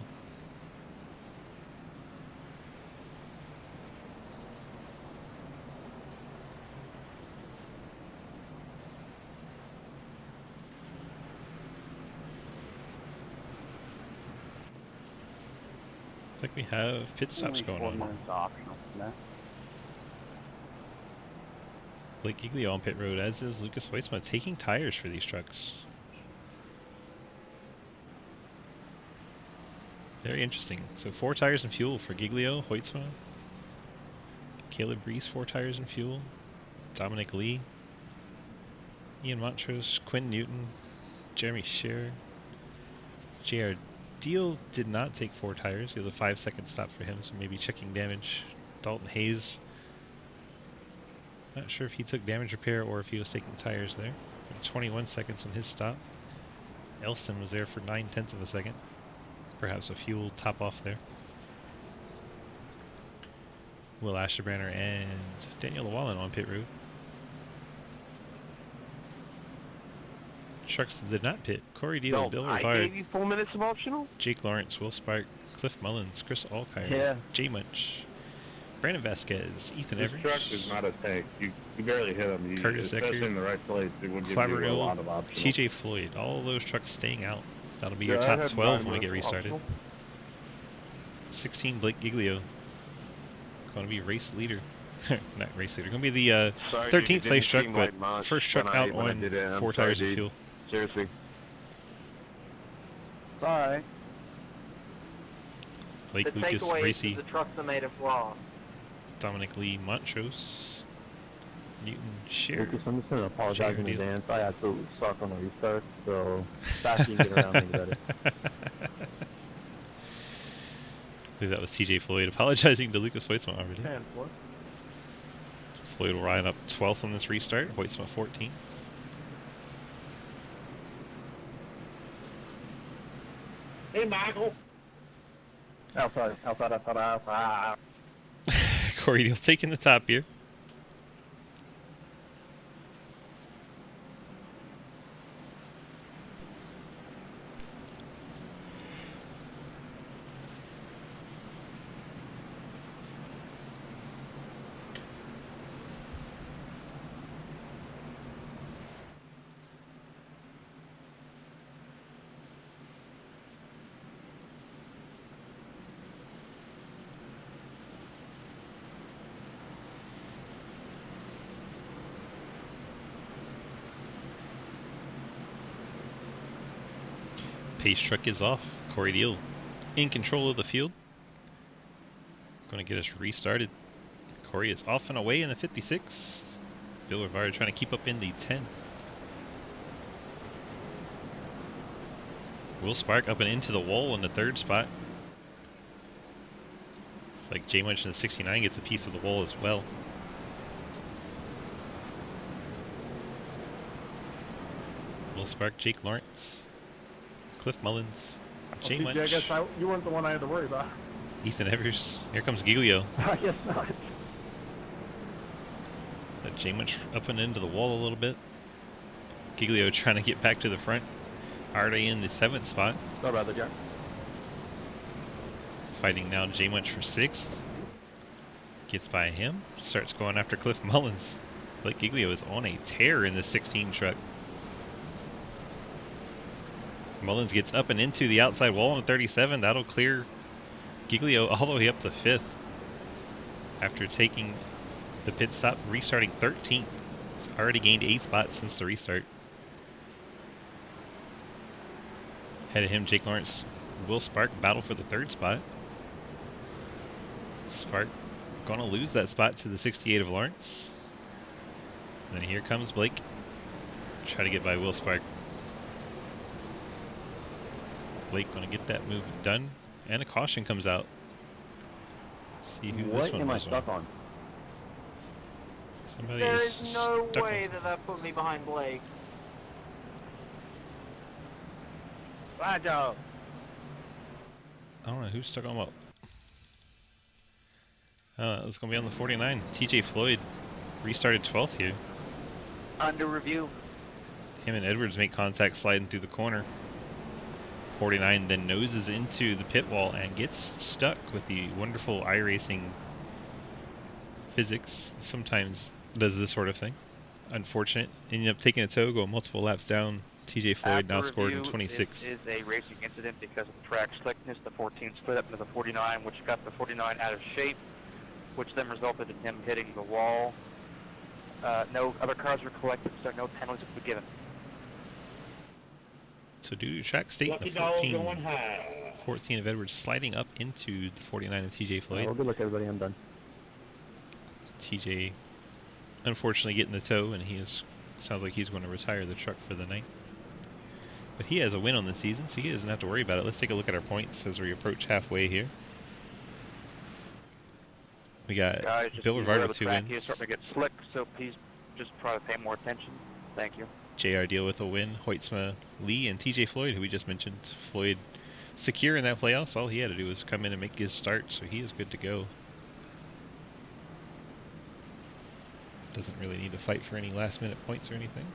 I think we have pit stops going on. Blake Giglio on pit road, as is Lucas Hoytsma, taking tires for these trucks. Very interesting. So 4 tires and fuel for Giglio, Hoytsma. Caleb Reese, 4 tires and fuel. Dominic Lee. Ian Montrose, Quinn Newton, Jeremy Scherer. JR Deal did not take 4 tires. He was a 5-second stop for him, so maybe checking damage. Dalton Hayes. Not sure if he took damage repair or if he was taking tires there. 21 seconds on his stop. Elston was there for 9/10 of a second. Perhaps a fuel top off there. Will Asherbranner and Daniel Llewellyn on pit road. Trucks that did not pit. Corey Deal, No, Bill I Rivard, gave you 4 minutes of optional? Jake Lawrence, Will Spark, Cliff Mullins, Chris Alkire, Yeah. J Munch, Brandon Vasquez, Ethan This Evers, truck is not a tank. You barely hit him. Curtis Especially Ecker, in the right place, it would give you Clever a Ill, lot of options. TJ Floyd, all of those trucks staying out. That'll be Yeah, your I top had 12 9 when we get minutes of restarted. optional. 16 Blake Giglio. Going to be race leader. Not race leader. Going to be the Sorry, 13th dude, it place didn't truck, seem but like much first truck when out I on did it. I'm 4 sorry, tires of dude. fuel. Seriously. Sorry. Blake The Lucas, takeaway is Racy, that the trucks are made of glass. Dominic Lee, Montrose, Newton, Scherer. Lucas, I'm just going to apologize in Scherer Deal. advance. I absolutely suck on the restart, so faster you get around me, the better. I believe that was TJ Floyd apologizing to Lucas Hoytsma already. Floyd will ride up 12th on this restart, Hoytsma 14th. Hey, Michael. Outside. Corey Deal taking the top here. Pace truck is off. Corey Deal in control of the field. Going to get us restarted. Corey is off and away in the 56. Bill Rivard trying to keep up in the 10. Will Spark up and into the wall in the third spot. It's like J Munch in the 69 gets a piece of the wall as well. Will Spark, Jake Lawrence, Cliff Mullins, J Munch, I guess you weren't the one I had to worry about. Ethan Evers. Here comes Giglio. I guess not. That J Munch up and into the wall a little bit. Giglio trying to get back to the front. Already in the 7th spot. Sorry about that, Jack. Fighting now J Munch for 6th. Gets by him. Starts going after Cliff Mullins. Blake Giglio is on a tear in the 16 truck. Mullins gets up and into the outside wall on the 37. That'll clear Giglio all the way up to 5th. After taking the pit stop, restarting 13th. He's already gained 8 spots since the restart. Ahead of him, Jake Lawrence, Will Spark battle for the 3rd spot. Spark gonna lose that spot to the 68 of Lawrence. And then here comes Blake. Try to get by Will Spark. Blake gonna get that move done, and a caution comes out. Let's see who this one am I was stuck on? Somebody There is is no stuck way on that that put me behind Blake. Bad job. I don't know who's stuck on what. It's gonna be on the 49. TJ Floyd restarted 12th here. Under review. Him and Edwards make contact sliding through the corner. 49 then noses into the pit wall and gets stuck with the wonderful iRacing physics. Sometimes does this sort of thing. Unfortunate. Ended up taking a tow, go multiple laps down. TJ Floyd now scored in 26. This is a racing incident because of track slickness. The 14 split up into the 49, which got the 49 out of shape, which then resulted in him hitting the wall. No other cars were collected, so no penalties were given. So due to track state, Lucky the dog 14, going high. 14 of Edwards sliding up into the 49 of TJ Floyd. Well, good luck, everybody. I'm done. TJ unfortunately getting the tow, and sounds like he's going to retire the truck for the night. But he has a win on the season, so he doesn't have to worry about it. Let's take a look at our points as we approach halfway here. We got Guys, just Bill be aware Rivard the with 2 track is wins. starting to get slick, so please just try to pay more attention. Thank you. JR Deal with a win. Hoytsma, Lee, and TJ Floyd, who we just mentioned. Floyd secure in that playoffs. All he had to do was come in and make his start, so he is good to go. Doesn't really need to fight for any last minute points or anything.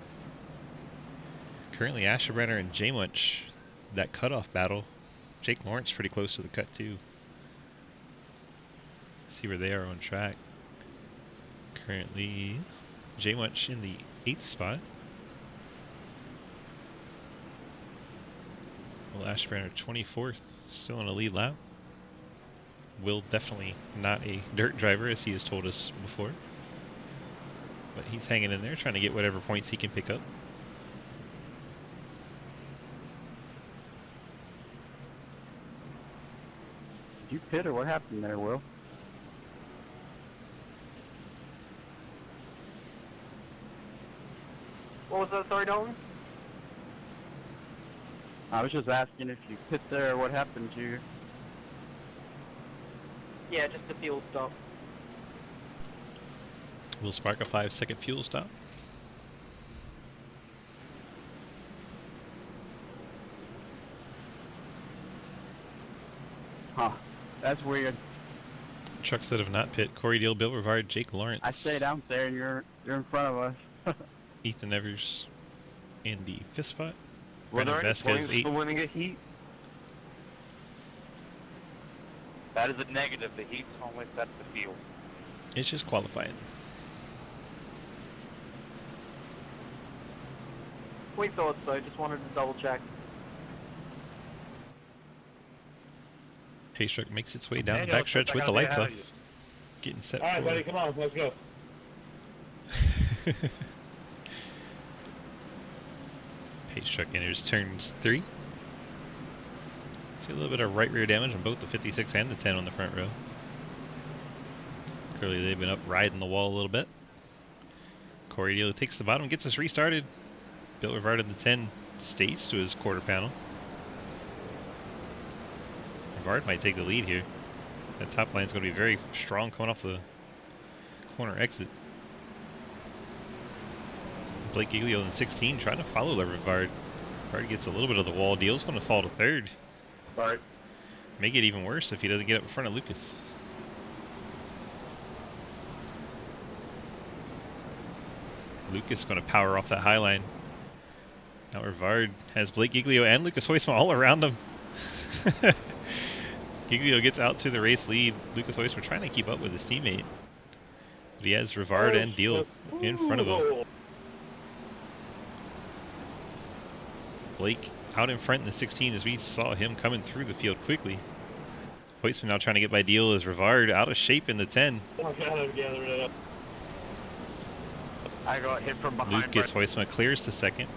Currently Asherbrenner and J Munch, that cutoff battle. Jake Lawrence pretty close to the cut too. See where they are on track. Currently J Munch in the 8th spot. Will Asherbrenner 24th, still in a lead lap. Will definitely not a dirt driver, as he has told us before. But he's hanging in there, trying to get whatever points he can pick up. Did you pit or what happened there, Will? What was that, sorry, Dalton? I was just asking if you pit there or what happened to you. Yeah, just the fuel stop. Will Spark a 5-second fuel stop. Huh. That's weird. Trucks that have not pit: Corey Deal, Bill Rivard, Jake Lawrence. I stayed out there and you're in front of us. Ethan Evers in the 5th spot. Were there Brendan any Vasquez, points 8th. for winning a heat? That is a negative. The heat's only set the field. It's just qualifying. We thought so, just wanted to double check. Pace truck makes its way down the Daniel, backstretch I with the gotta be lights ahead off. of you. Getting set All right, for buddy, come on, let's go. Pace truck enters turns 3. See a little bit of right rear damage on both the 56 and the 10 on the front row. Clearly they've been up riding the wall a little bit. Corey Deal takes the bottom, gets us restarted. Bill Rivard in the 10 stays to his quarter panel. Rivard might take the lead here. That top line is going to be very strong coming off the corner exit. Blake Giglio in 16 trying to follow the Rivard. Rivard gets a little bit of the wall. Deal's going to fall to third. Sorry. Make it even worse if he doesn't get up in front of Lucas. Lucas going to power off that high line. Now Rivard has Blake Giglio and Lucas Hoisma all around him. Giglio gets out to the race lead. Lucas Hoisma trying to keep up with his teammate. But he has Rivard and Deal in front of him. Blake out in front in the 16 as we saw him coming through the field quickly. Hoisman now trying to get by Deal as Rivard out of shape in the 10. I got hit from behind. Lucas Hoisma clears to second.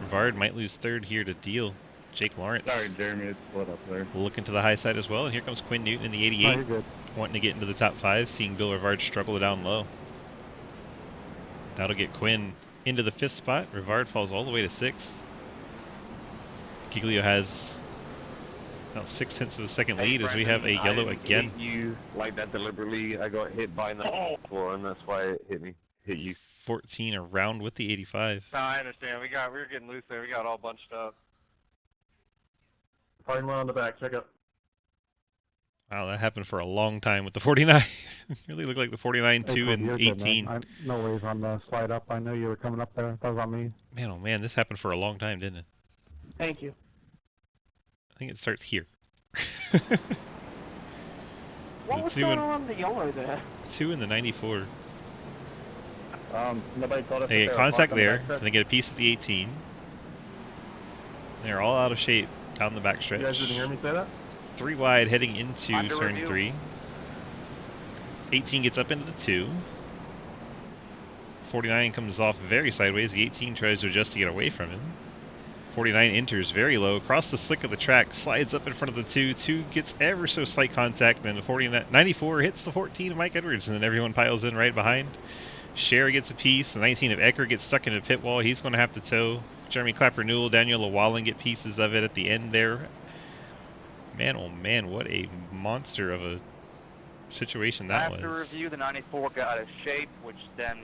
Rivard might lose third here to Deal. Jake Lawrence Sorry, Jeremy, it's split up there. looking to the high side as well. And here comes Quinn Newton in the 88. Oh, you're good. Wanting to get into the top 5, seeing Bill Rivard struggle down low. That'll get Quinn into the 5th spot. Rivard falls all the way to 6th. Giglio has about 0.6 of a second lead as we have a yellow again. I hit you like that deliberately. I got hit by the floor, and that's why it hit me. Hit you. 14 around with the 85. No, I understand. We were getting loose there. We got all bunched up. Fine one on the back, check up. Wow, that happened for a long time with the 49. Really looked like the 49 Hey, 2 Cody, and you're good, 18. man. No worries on the slide up. I know you were coming up there. That was on me. Man, oh man, this happened for a long time, didn't it? Thank you. I think it starts here. What was going on in the yellow there? 2 in the 94. Nobody told us They that get were contact parked on the there, back then they get a piece of the 18. They're all out of shape down the back stretch. You guys didn't hear me say that? 3 wide heading into Under turn review. 3. 18 gets up into the 2. 49 comes off very sideways. The 18 tries to adjust to get away from him. 49 enters very low, across the slick of the track, slides up in front of the 2. 2 gets ever so slight contact, then the 94 hits the 14 of Mike Edwards, and then everyone piles in right behind. Sherry gets a piece. The 19 of Ecker gets stuck in a pit wall. He's going to have to tow. Jeremy Clapper Newell, Daniel Llewellyn get pieces of it at the end there. Man, oh man, what a monster of a situation that After was. review, the 94 got out of shape, which then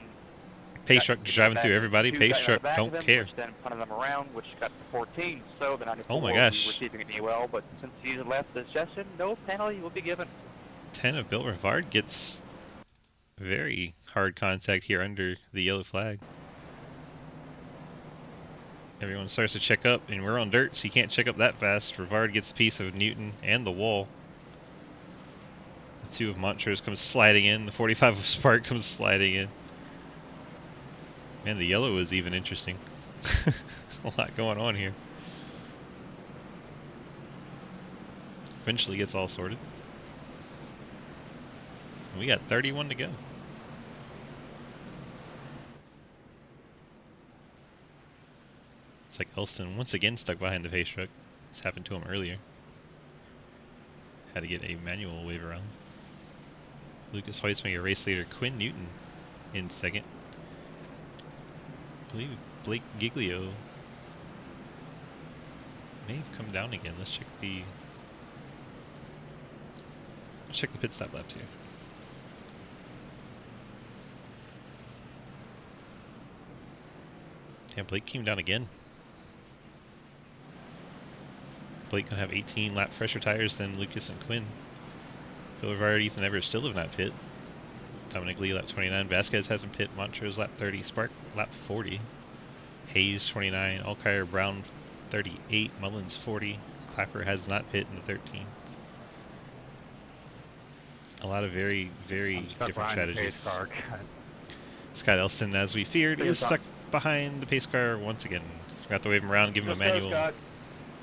Pace truck driving through everybody. Pace truck don't care. Which then punted them around, which got the 14. So the 94 Oh my will gosh. be receiving an EOL, but since he's left the session, no penalty will be given. 10 of Bill Rivard gets very hard contact here under the yellow flag. Everyone starts to check up, and we're on dirt, so you can't check up that fast. Rivard gets a piece of Newton and the wall. The 2 of Montrose comes sliding in. The 45 of Spark comes sliding in. Man, the yellow is even interesting. A lot going on here. Eventually gets all sorted. And we got 31 to go. It's like Elston once again stuck behind the pace truck. This happened to him earlier. Had to get a manual wave around. Lucas Hoytsma, your race leader. Quinn Newton in second. I believe Blake Giglio may have come down again. Let's check the pit stop lap too. Yeah, Blake came down again. Blake gonna have 18 lap fresher tires than Lucas and Quinn. Bill Rivard, Ethan Everett still have not pit. Dominic Lee lap 29. Vasquez hasn't pit. Montrose lap 30. Spark lap 40. Hayes 29. Alkire Brown 38. Mullins 40. Clapper has not pit in the 13th. A lot of very, very different strategies. Scott Elston, as we feared, is stuck behind the pace car once again. We have to wave him around, give him a manual.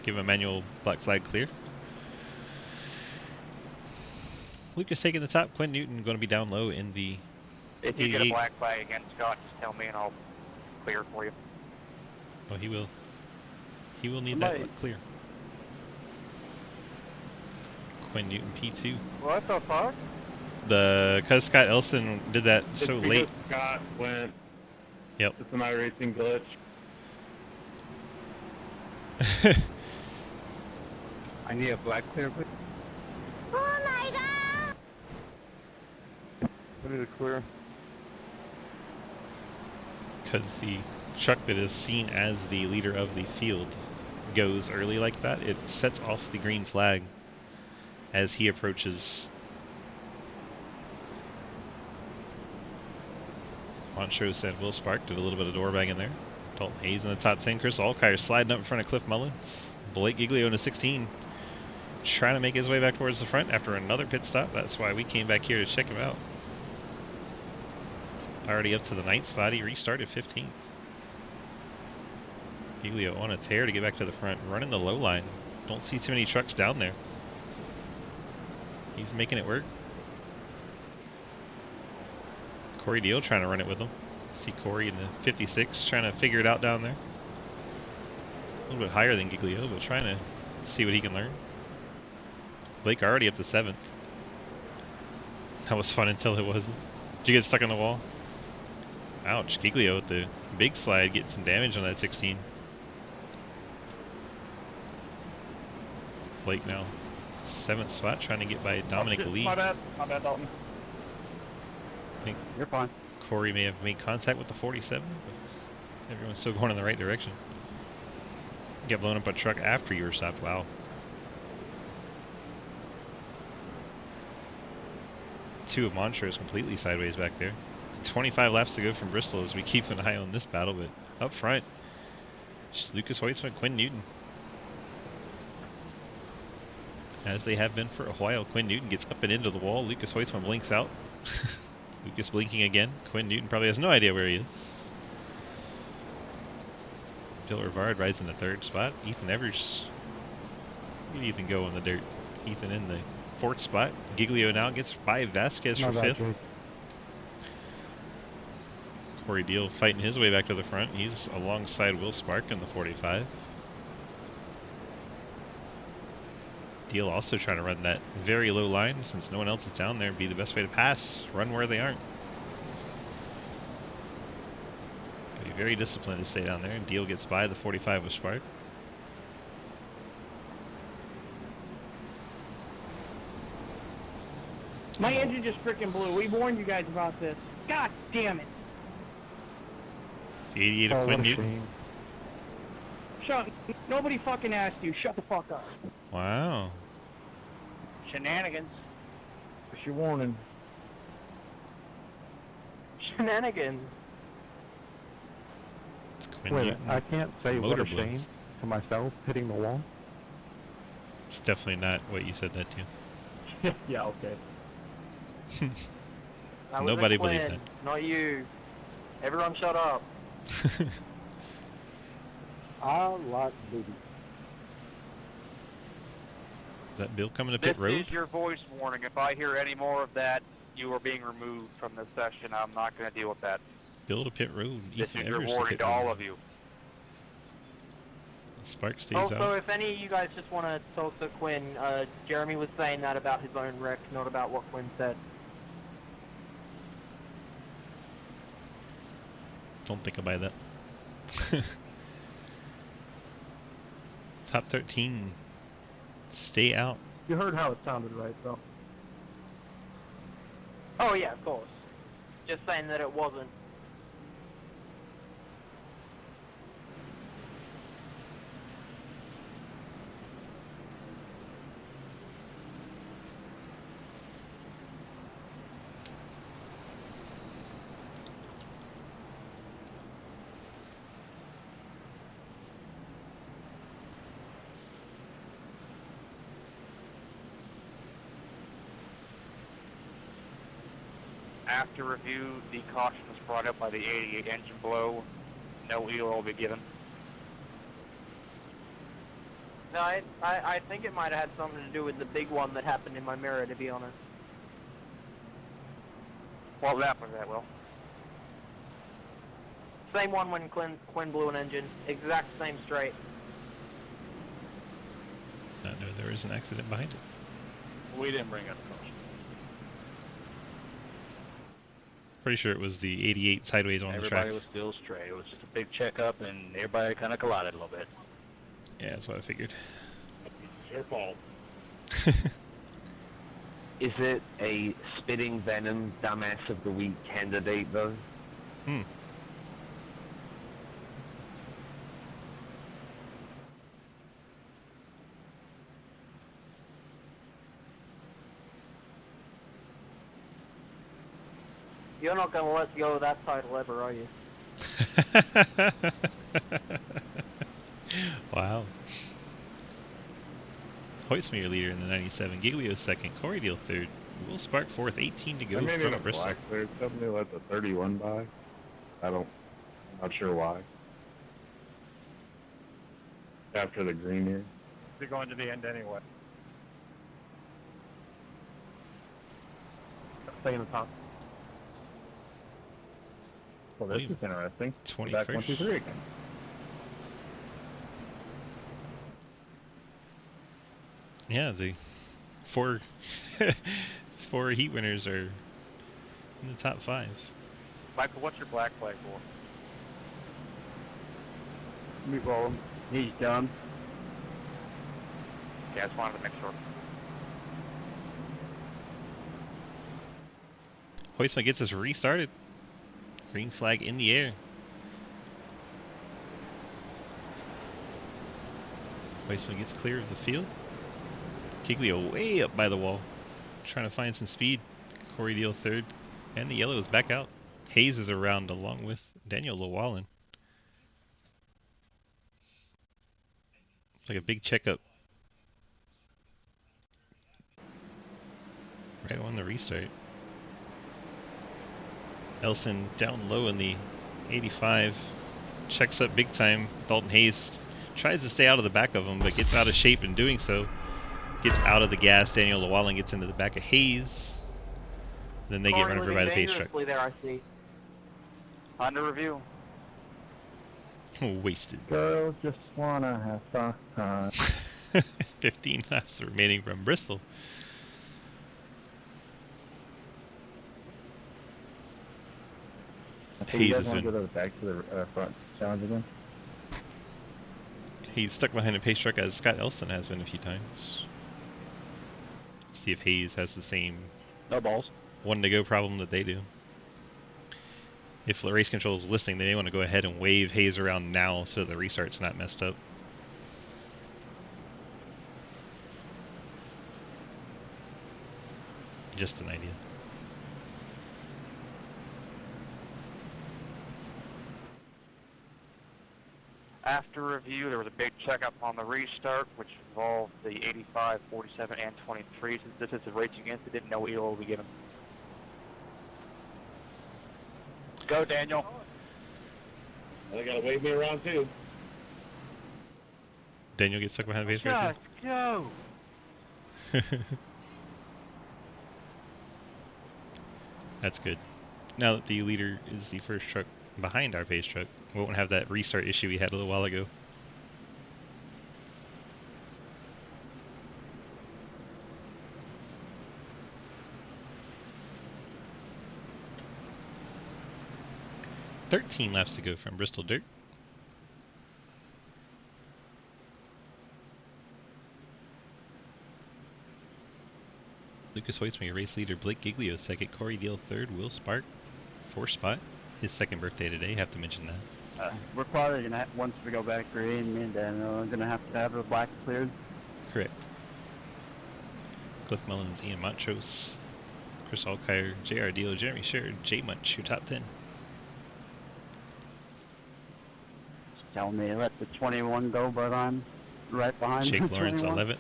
Give him a manual black flag clear. Lucas taking the top. Quinn Newton going to be down low in the If you get a 88. black flag again, Scott, just tell me and I'll clear it for you. Oh, he will. He will need that black clear. Quinn Newton P2. What the fuck? Because Scott Elston did that so It's because late. Scott went. Yep. It's an iRacing glitch. I need a black clear, please. Ready to clear. Because the truck that is seen as the leader of the field goes early like that, it sets off the green flag as he approaches. Montrose and Will Spark did a little bit of door banging there. Dalton Hayes in the top 10. Chris Alkire sliding up in front of Cliff Mullins. Blake Giglio in a 16. Trying to make his way back towards the front after another pit stop. That's why we came back here to check him out. Already up to the 9th spot. He restarted 15th. Giglio on a tear to get back to the front. Running the low line. Don't see too many trucks down there. He's making it work. Corey Deal trying to run it with him. See Corey in the 56 trying to figure it out down there. A little bit higher than Giglio, but trying to see what he can learn. Blake already up to 7th. That was fun until it wasn't. Did you get stuck on the wall? Ouch. Giglio with the big slide getting some damage on that 16. Blake now 7th spot trying to get by Dominic Lee. My bad, Dalton. I think You're fine. Corey may have made contact with the 47, but everyone's still going in the right direction. Get blown up by a truck after you were stopped. Wow. Two of Montrose completely sideways back there. 25 laps to go from Bristol as we keep an eye on this battle, but up front, just Lucas Hoytsman, Quinn Newton. As they have been for a while, Quinn Newton gets up and into the wall. Lucas Hoytsman blinks out. Lucas blinking again. Quinn Newton probably has no idea where he is. Bill Rivard rides in the 3rd spot. Ethan Evers. Where did Ethan go in the dirt? Ethan in the 4th spot. Giglio now gets by Vasquez for 5th. Corey Deal fighting his way back to the front. He's alongside Will Spark in the 45. Deal also trying to run that very low line since no one else is down there. Be the best way to pass. Run where they aren't. Be very disciplined to stay down there. And Deal gets by the 45 with Spark. My engine just freaking blew. We warned you guys about this. God damn it. It's the 88 of Quinn Newton. Shut. Nobody fucking asked you. Shut the fuck up. Wow. Shenanigans. What's your warning? Shenanigans. It's Quinn Wait, Newton. I can't say what Motor a shame blitz. to myself hitting the wall. It's definitely not what you said that to. Yeah, okay. That was Nobody a Quinn, believed that. not you. Everyone shut up. I like booty. Is that Bill coming to This pit road? is your voice warning. If I hear any more of that, you are being removed from this session. I'm not going to deal with that. Bill to pit road. This Ethan is your Evers warning pit to road. all of you. Spark stays Also, out. if any of you guys just want to talk to Quinn, Jeremy was saying that about his own wreck, not about what Quinn said. Don't think about that. Top 13. Stay out. You heard how it sounded, right, so. Oh yeah, of course. Just saying that it wasn't. After review, the caution was brought up by the 88 engine blow. No oil will be given. No, I think it might have had something to do with the big one that happened in my mirror, to be honest. What happened to that, Will? Same one when Quinn blew an engine. Exact same straight. Not know there was an accident behind it. We didn't bring up caution. Pretty sure it was the 88 sideways on the track. Everybody was still straight. It was just a big checkup, and everybody kind of collided a little bit. Yeah, that's what I figured. It's your fault. Is it a spitting venom dumbass of the week candidate though? You're not going to let go of that title ever, are you? Wow. Hoistmeyer leader in the 97, Giglio second, Corey Deal third, Will Spark fourth, 18 to go I made it a from Bristol. black clear. Somebody let the 31 by. I'm not sure why. After the green here. They're going to the end anyway. Stay in the top. Well, this William, is interesting. 21st. Back 1, 2, 3 again. Yeah, the four heat winners are in the top 5. Michael, what's your black flag for? We roll him. He's done. Okay, I just wanted to make sure. Hoistman gets us restarted. Green flag in the air. Hoistman gets clear of the field. Giglio way up by the wall, trying to find some speed. Corey Deal third, and the yellow is back out. Hayes is around along with Daniel Llewellyn. Like a big checkup. Right on the restart. Elson down low in the 85. Checks up big time. Dalton Hayes tries to stay out of the back of him, but gets out of shape in doing so. Gets out of the gas. Daniel Llewellyn gets into the back of Hayes. Then they get run over by the Hayes truck. There, I see. Under review. Wasted. Girls just wanna have fun. 15 laps remaining from Bristol. Hayes has been. Go back to the front challenge again. He's stuck behind a pace truck as Scott Elston has been a few times. See if Hayes has the same No balls. one to go problem that they do. If the race control is listening, they may want to go ahead and wave Hayes around now so the restart's not messed up. Just an idea. After review, there was a big checkup on the restart, which involved the 85, 47, and 23. Since this is a racing incident, no EO will be given. Go, Daniel. They gotta wave me around too. Daniel gets stuck behind the pace truck. Just go. That's good. Now that the leader is the first truck behind our pace truck, we won't have that restart issue we had a little while ago. "13 laps to go from Bristol Dirt. Lucas Hoistmeyer, race leader Blake Giglio second, Corey Deal third, Will Spark 4th spot. His second birthday today, have to mention that. We're probably gonna once we go back green, me and Daniel are gonna have to have the black cleared. Correct. Cliff Mullins, Ian Montrose, Chris Alkire, JR Deal, Jeremy Sherrod, Jay Munch, your top 10. Just tell me let the 21 go, but I'm right behind Jake the Lawrence 21. 11th,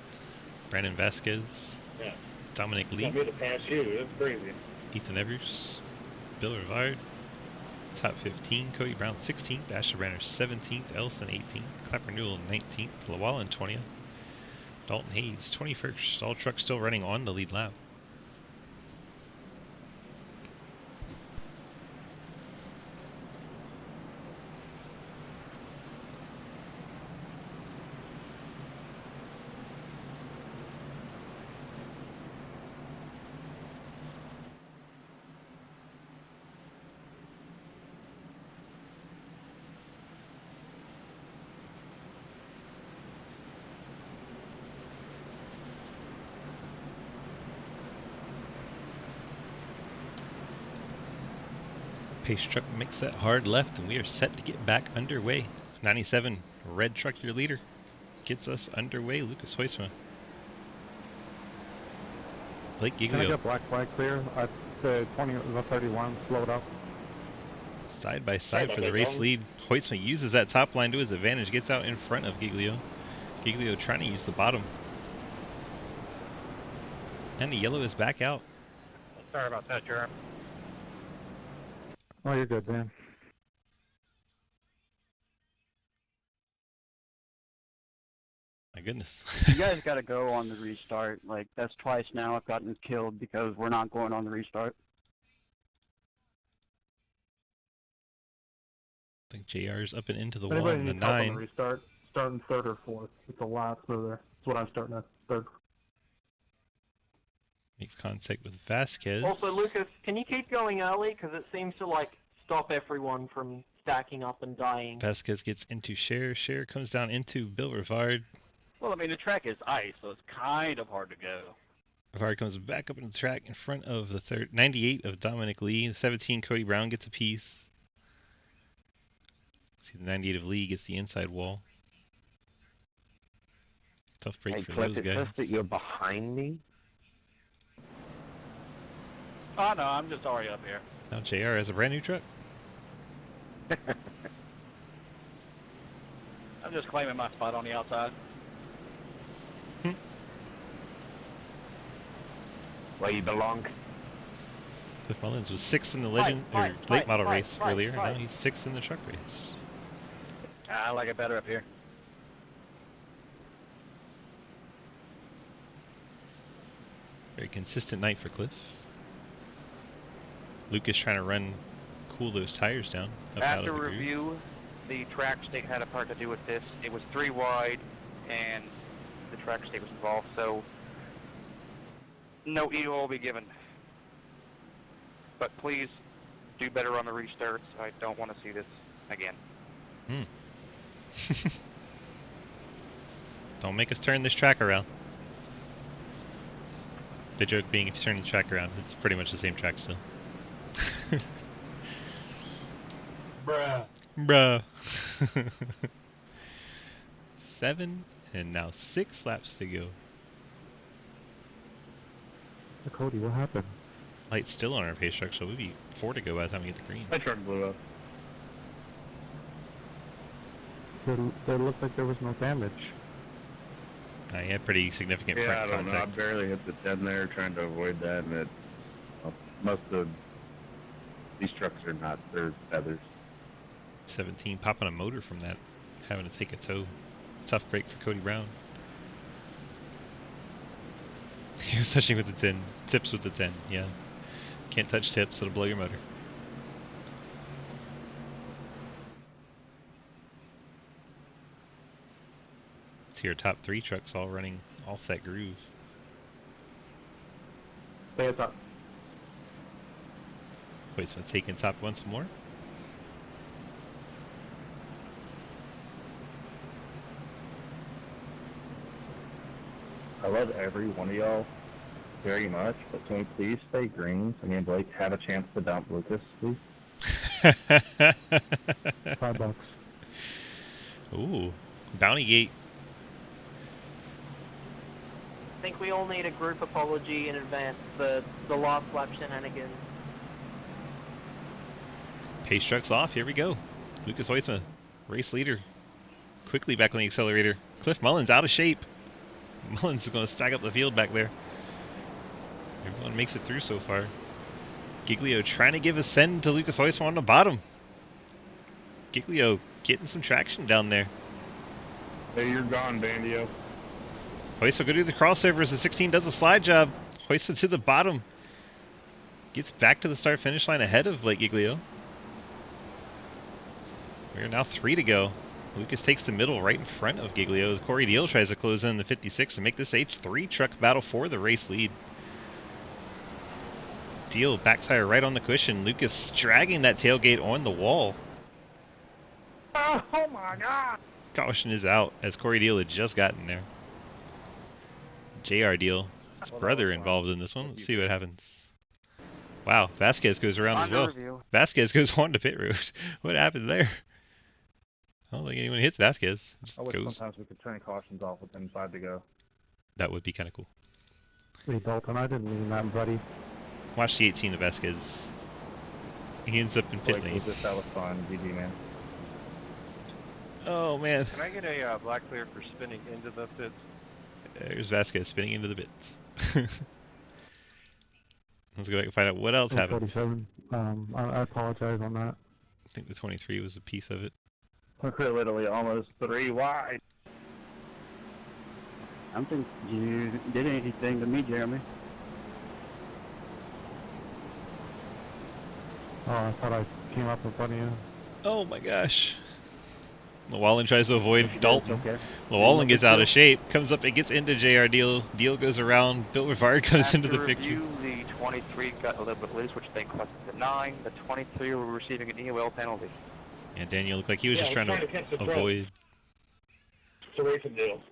Brandon Vasquez, Yeah. Dominic Lee, I'm going to pass you. That's crazy. Ethan Evers, Bill Rivard, top 15, Cody Brown 16th, Asher Branner 17th, Elson 18th, Clapper Newell 19th, Llewellyn 20th, Dalton Hayes 21st. All trucks still running on the lead lap. Pace truck makes that hard left, and we are set to get back underway. 97, red truck, your leader, gets us underway. Lucas Huisma. Blake Can I Giglio. get black flag clear? The 31 slowed up. Side by side for the race lead. Huisma uses that top line to his advantage, gets out in front of Giglio. Giglio trying to use the bottom. And the yellow is back out. Sorry about that, Jeremy. Oh, you're good, Dan. My goodness. You guys gotta go on the restart. Like, that's twice now I've gotten killed because we're not going on the restart. I think JR's up and into the wall Anybody in the needs help on the 9. restart? Starting third or fourth. It's a lot smoother. That's what I'm starting at, third. Makes contact with Vasquez. Also, Lucas, can you keep going early? Because it seems to, like, stop everyone from stacking up and dying. Vasquez gets into Cher. Cher comes down into Bill Rivard. Well, I mean, the track is ice, so it's kind of hard to go. Rivard comes back up into the track in front of the 98 of Dominic Lee. The 17, Cody Brown, gets a piece. See, the 98 of Lee gets the inside wall. Tough break Hey, for Cliff, those it guys. says that you're behind me. Oh, no, I'm just already up here. Now JR has a brand new truck. I'm just claiming my spot on the outside. Where you belong. Cliff Mullins was 6th in the legend or late model race earlier, and now he's 6th in the truck race. I like it better up here. Very consistent night for Cliff. Lucas trying to cool those tires down. Up out After of the groove. review, the track state had a part to do with this. It was 3 wide, and the track state was involved, so no E will be given. But please do better on the restarts. I don't want to see this again. Don't make us turn this track around. The joke being, if you turn the track around, it's pretty much the same track still. Bruh. 7 and now 6 laps to go. Hey, Cody, what happened? Light's still on our pace truck, so we'll be 4 to go by the time we get the green. My truck blew up. There looked like there was no damage. He had pretty significant Yeah, I front don't know. I contact. barely hit the 10 there trying to avoid that, and it must have. These trucks are not, they're feathers. 17 popping a motor from that, having to take a tow. Tough break for Cody Brown. He was touching with the 10. Tips with the 10, yeah. Can't touch tips, it'll blow your motor. See our top 3 trucks all running off that groove. Stay at top. Wait, so taking top once more? I love every one of y'all very much, but can we please stay green so me and Blake have a chance to dump Lucas, please? $5. Ooh, Bounty Gate. I think we all need a group apology in advance for the last lap shenanigans. Pace truck's off, here we go. Lucas Huisma, race leader. Quickly back on the accelerator. Cliff Mullins out of shape. Mullins is going to stack up the field back there. Everyone makes it through so far. Giglio trying to give a send to Lucas Huisma on the bottom. Giglio getting some traction down there. Hey, you're gone, Bandio. Huisma go do the crossover as the 16 does a slide job. Huisma to the bottom. Gets back to the start finish line ahead of Blake Giglio. We are now 3 to go. Lucas takes the middle right in front of Giglio as Corey Deal tries to close in the 56 and make this H3 truck battle for the race lead. Deal back tire right on the cushion. Lucas dragging that tailgate on the wall. Oh my god! Caution is out as Corey Deal had just gotten there. JR Deal, his brother involved in this one. Let's see what happens. Wow, Vasquez goes around as On the well. review. Vasquez goes on to pit road. What happened there? I don't think anyone hits Vasquez. Just I wish goes. sometimes we could turn cautions off within 5 to go. That would be kind of cool. Hey Dalton, I didn't mean that, buddy. Watch the 18 of Vasquez. He ends up in pit Blake, lane. that was fun. GG, man. Oh man. Can I get a black clear for spinning into the pits? There's Vasquez spinning into the bits. Let's go back and find out what else happens. 47. I apologize on that. I think the 23 was a piece of it. We're literally almost 3 wide. I don't think you did anything to me, Jeremy. Oh, I thought I came up in front of you. Oh my gosh. Llewellyn tries to avoid Dalton. Okay. Llewellyn gets out of shape, comes up and gets into JR Deal. Deal goes around. Bill Rivard comes into the picture. Review, the 23 got a little bit loose, which they collected at 9. The 23 were receiving an EOL penalty. And Daniel looked like he was just trying to catch the avoid. It's a racing deal.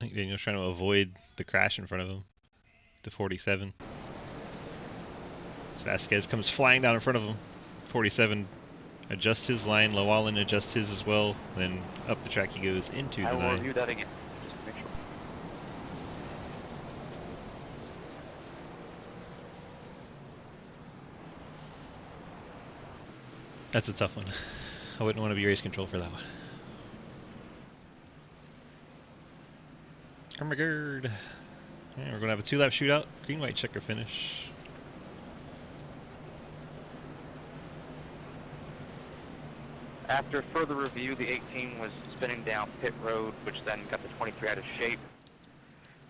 I think Daniel was trying to avoid the crash in front of him. The 47. As Vasquez comes flying down in front of him. 47 adjusts his line. Llewellyn adjusts his as well. Then up the track he goes into I the will 9. review that again, just to make sure. That's a tough one. I wouldn't want to be race control for that one. Armagerd. Yeah, we're going to have a 2-lap shootout. Green-white checker finish. After further review, the 18 was spinning down pit road, which then got the 23 out of shape.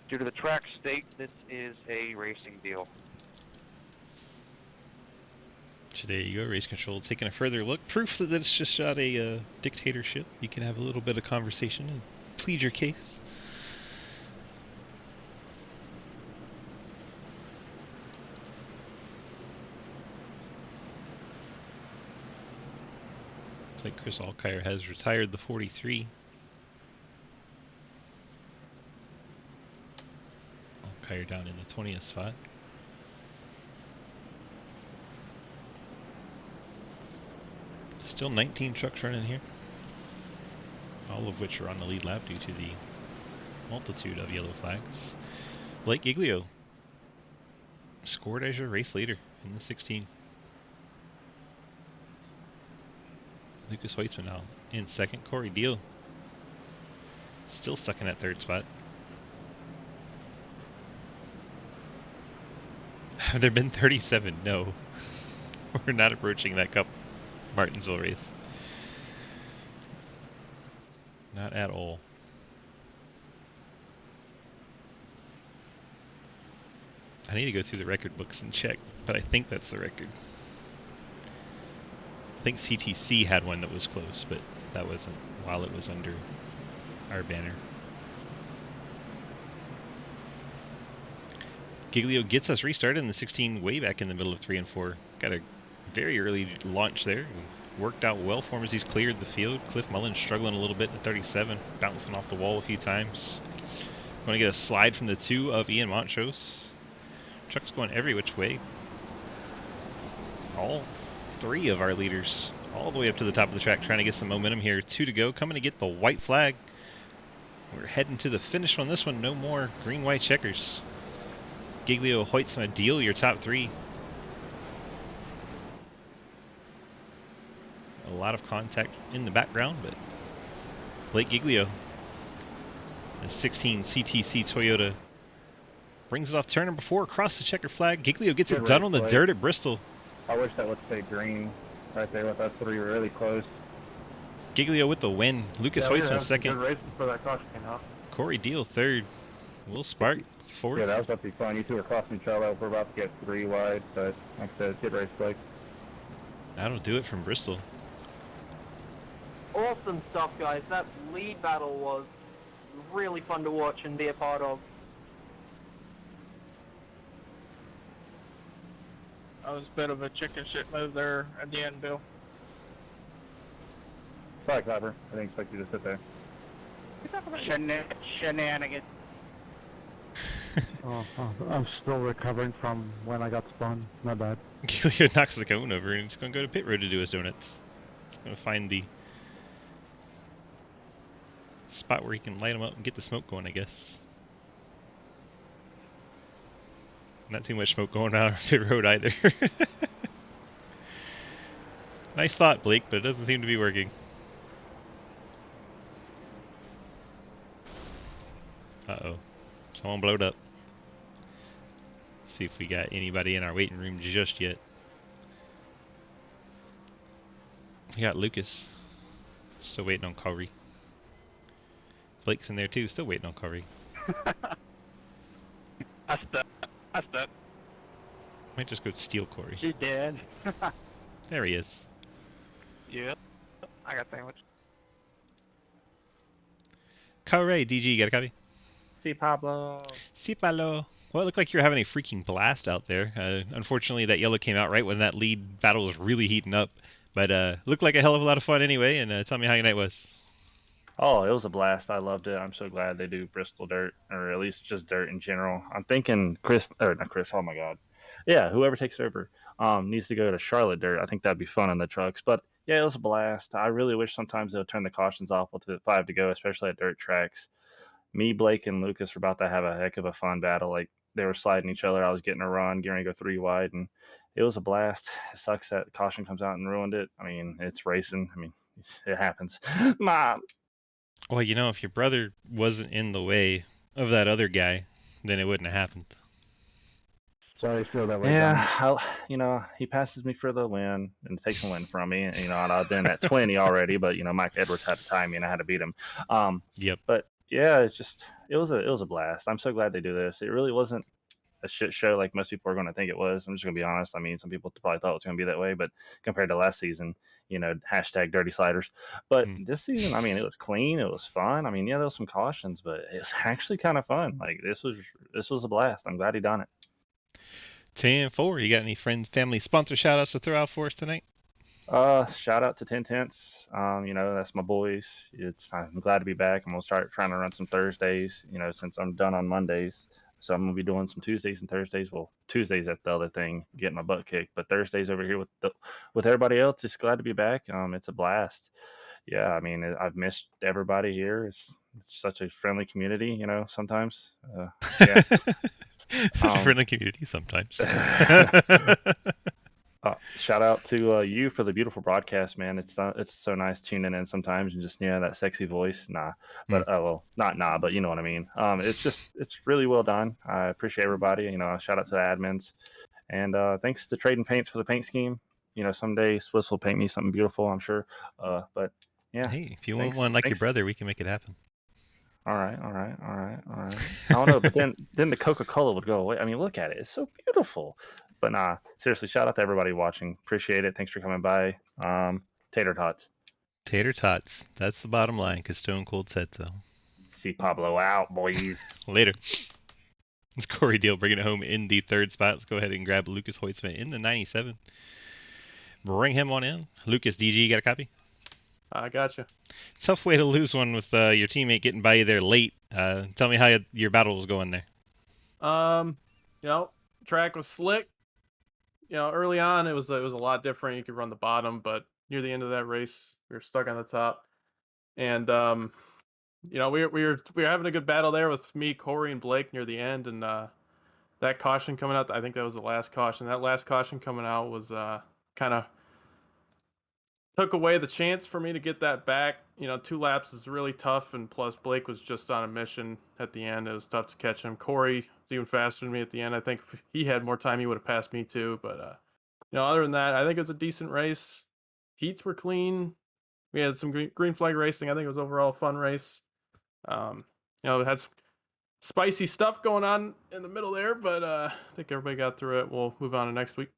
Due to the track state, this is a racing deal. So there you go, race control. Taking a further look. Proof that it's just not a dictatorship. You can have a little bit of conversation and plead your case. Looks like Chris Alkire has retired the 43. Alkire down in the 20th spot. Still 19 trucks running here, all of which are on the lead lap due to the multitude of yellow flags. Blake Giglio scored as your race leader in the 16. Lucas Weitzman now in second. Corey Deal still stuck in that third spot. Have there been 37? No. We're not approaching that Cup Martinsville race. Not at all. I need to go through the record books and check, but I think that's the record. I think CTC had one that was close, but that wasn't while it was under our banner. Giglio gets us restarted in the 16 way back in the middle of 3 and 4. Got a very early launch there. Worked out well for him as he's cleared the field. Cliff Mullen struggling a little bit in the 37, bouncing off the wall a few times. Going to get a slide from the 2 of Ian Montrose. Truck's going every which way. All 3 of our leaders all the way up to the top of the track trying to get some momentum here. 2 to go, coming to get the white flag. We're heading to the finish on this one. No more green-white checkers. Giglio, Hoytsma, Deal, your top 3. A lot of contact in the background, but Blake Giglio, a 16 CTC Toyota, brings it off turn number 4 across the checker flag. Giglio gets it done on the dirt at Bristol. I wish that would stay green right there with us 3 really close. Giglio with the win. Lucas Hoytsman second. Good race before that caution came out. Corey Deal third. Will Spark fourth. Yeah, that was about to be fun. You two are crossing each other. We're about to get 3 wide, but like I said, good race, Blake. That'll do it from Bristol. Awesome stuff, guys. That lead battle was really fun to watch and be a part of. That was a bit of a chicken shit move there at the end, Bill. Sorry, Clever. I didn't expect you to sit there. Shenanigans. I'm still recovering from when I got spun. My bad. He knocks the cone over and it's going to go to pit road to do his donuts. It's going to find the spot where he can light them up and get the smoke going, I guess. Not too much smoke going out on pit road either. Nice thought, Blake, but it doesn't seem to be working. Uh-oh. Someone blowed up. Let's see if we got anybody in our waiting room just yet. We got Lucas. Still waiting on Corey. Blake's in there too, still waiting on Corey. I stuck. Might just go steal Corey. She's dead. There he is. Yep. I got sandwich. Corey, DG, you got a copy? See Pablo. Si, Pablo. Well, it looked like you were having a freaking blast out there. Unfortunately, that yellow came out right when that lead battle was really heating up. But looked like a hell of a lot of fun anyway, and tell me how your night was. Oh, it was a blast. I loved it. I'm so glad they do Bristol dirt, or at least just dirt in general. I'm thinking not Chris, oh my God. Yeah, whoever takes over needs to go to Charlotte dirt. I think that'd be fun on the trucks. But yeah, it was a blast. I really wish sometimes they'll turn the cautions off with 5 to go, especially at dirt tracks. Me, Blake, and Lucas were about to have a heck of a fun battle. Like, they were sliding each other. I was getting a run, getting ready to go 3 wide, and it was a blast. It sucks that caution comes out and ruined it. I mean, it's racing. I mean, it happens. Mom. Well, you know, if your brother wasn't in the way of that other guy, then it wouldn't have happened. Sorry, I feel that way. Yeah, he passes me for the win and takes a win from me. And, and I've been at 20 already, but Mike Edwards had to tie me and I had to beat him. Yep. But yeah, it was a blast. I'm so glad they do this. It really wasn't a shit show like most people are going to think it was. I'm just going to be honest. I mean, some people probably thought it was going to be that way, but compared to last season, hashtag dirty sliders. But this season, I mean, it was clean. It was fun. I mean, yeah, there was some cautions, but it was actually kind of fun. Like, this was a blast. I'm glad he done it. 10-4. You got any friends, family, sponsor shout outs to throw out for us tonight? Shout out to 10 Tenths. That's my boys. I'm glad to be back. I'm gonna start trying to run some Thursdays, since I'm done on Mondays. So I'm gonna be doing some Tuesdays and Thursdays. Well, Tuesdays at the other thing, getting my butt kicked, but Thursdays over here with everybody else. Just glad to be back. It's a blast. Yeah, I mean, I've missed everybody here. It's such a friendly community, sometimes. Yeah. Such a friendly community sometimes. Shout out to you for the beautiful broadcast, man. It's so nice tuning in sometimes and just that sexy voice. But you know what I mean. It's really well done. I appreciate everybody. Shout out to the admins, and thanks to Trading Paints for the paint scheme. Someday Swiss will paint me something beautiful, I'm sure. But yeah. Hey, if you want one like your brother, we can make it happen. All right. I don't know, but then the Coca-Cola would go away. I mean, look at it; it's so beautiful. But nah, seriously, shout out to everybody watching. Appreciate it. Thanks for coming by. Tater tots. Tater tots. That's the bottom line, because Stone Cold said so. See Pablo out, boys. Later. It's Corey Deal bringing it home in the 3rd spot. Let's go ahead and grab Lucas Hoytsman in the 97. Bring him on in. Lucas, DG, you got a copy? I gotcha. Tough way to lose one with your teammate getting by you there late. Tell me how your battle was going there. Track was slick. Early on it was a lot different. You could run the bottom, but near the end of that race, we were stuck on the top. And we were having a good battle there with me, Corey, and Blake near the end. And that caution coming out, I think that was the last caution. That last caution coming out was kind of took away the chance for me to get that back. 2 laps is really tough, and plus Blake was just on a mission at the end. It was tough to catch him. Corey was even faster than me at the end. I think if he had more time, he would have passed me too. But other than that, I think it was a decent race. Heats were clean. We had some green flag racing. I think it was overall a fun race. It had some spicy stuff going on in the middle there, but I think everybody got through it. We'll move on to next week.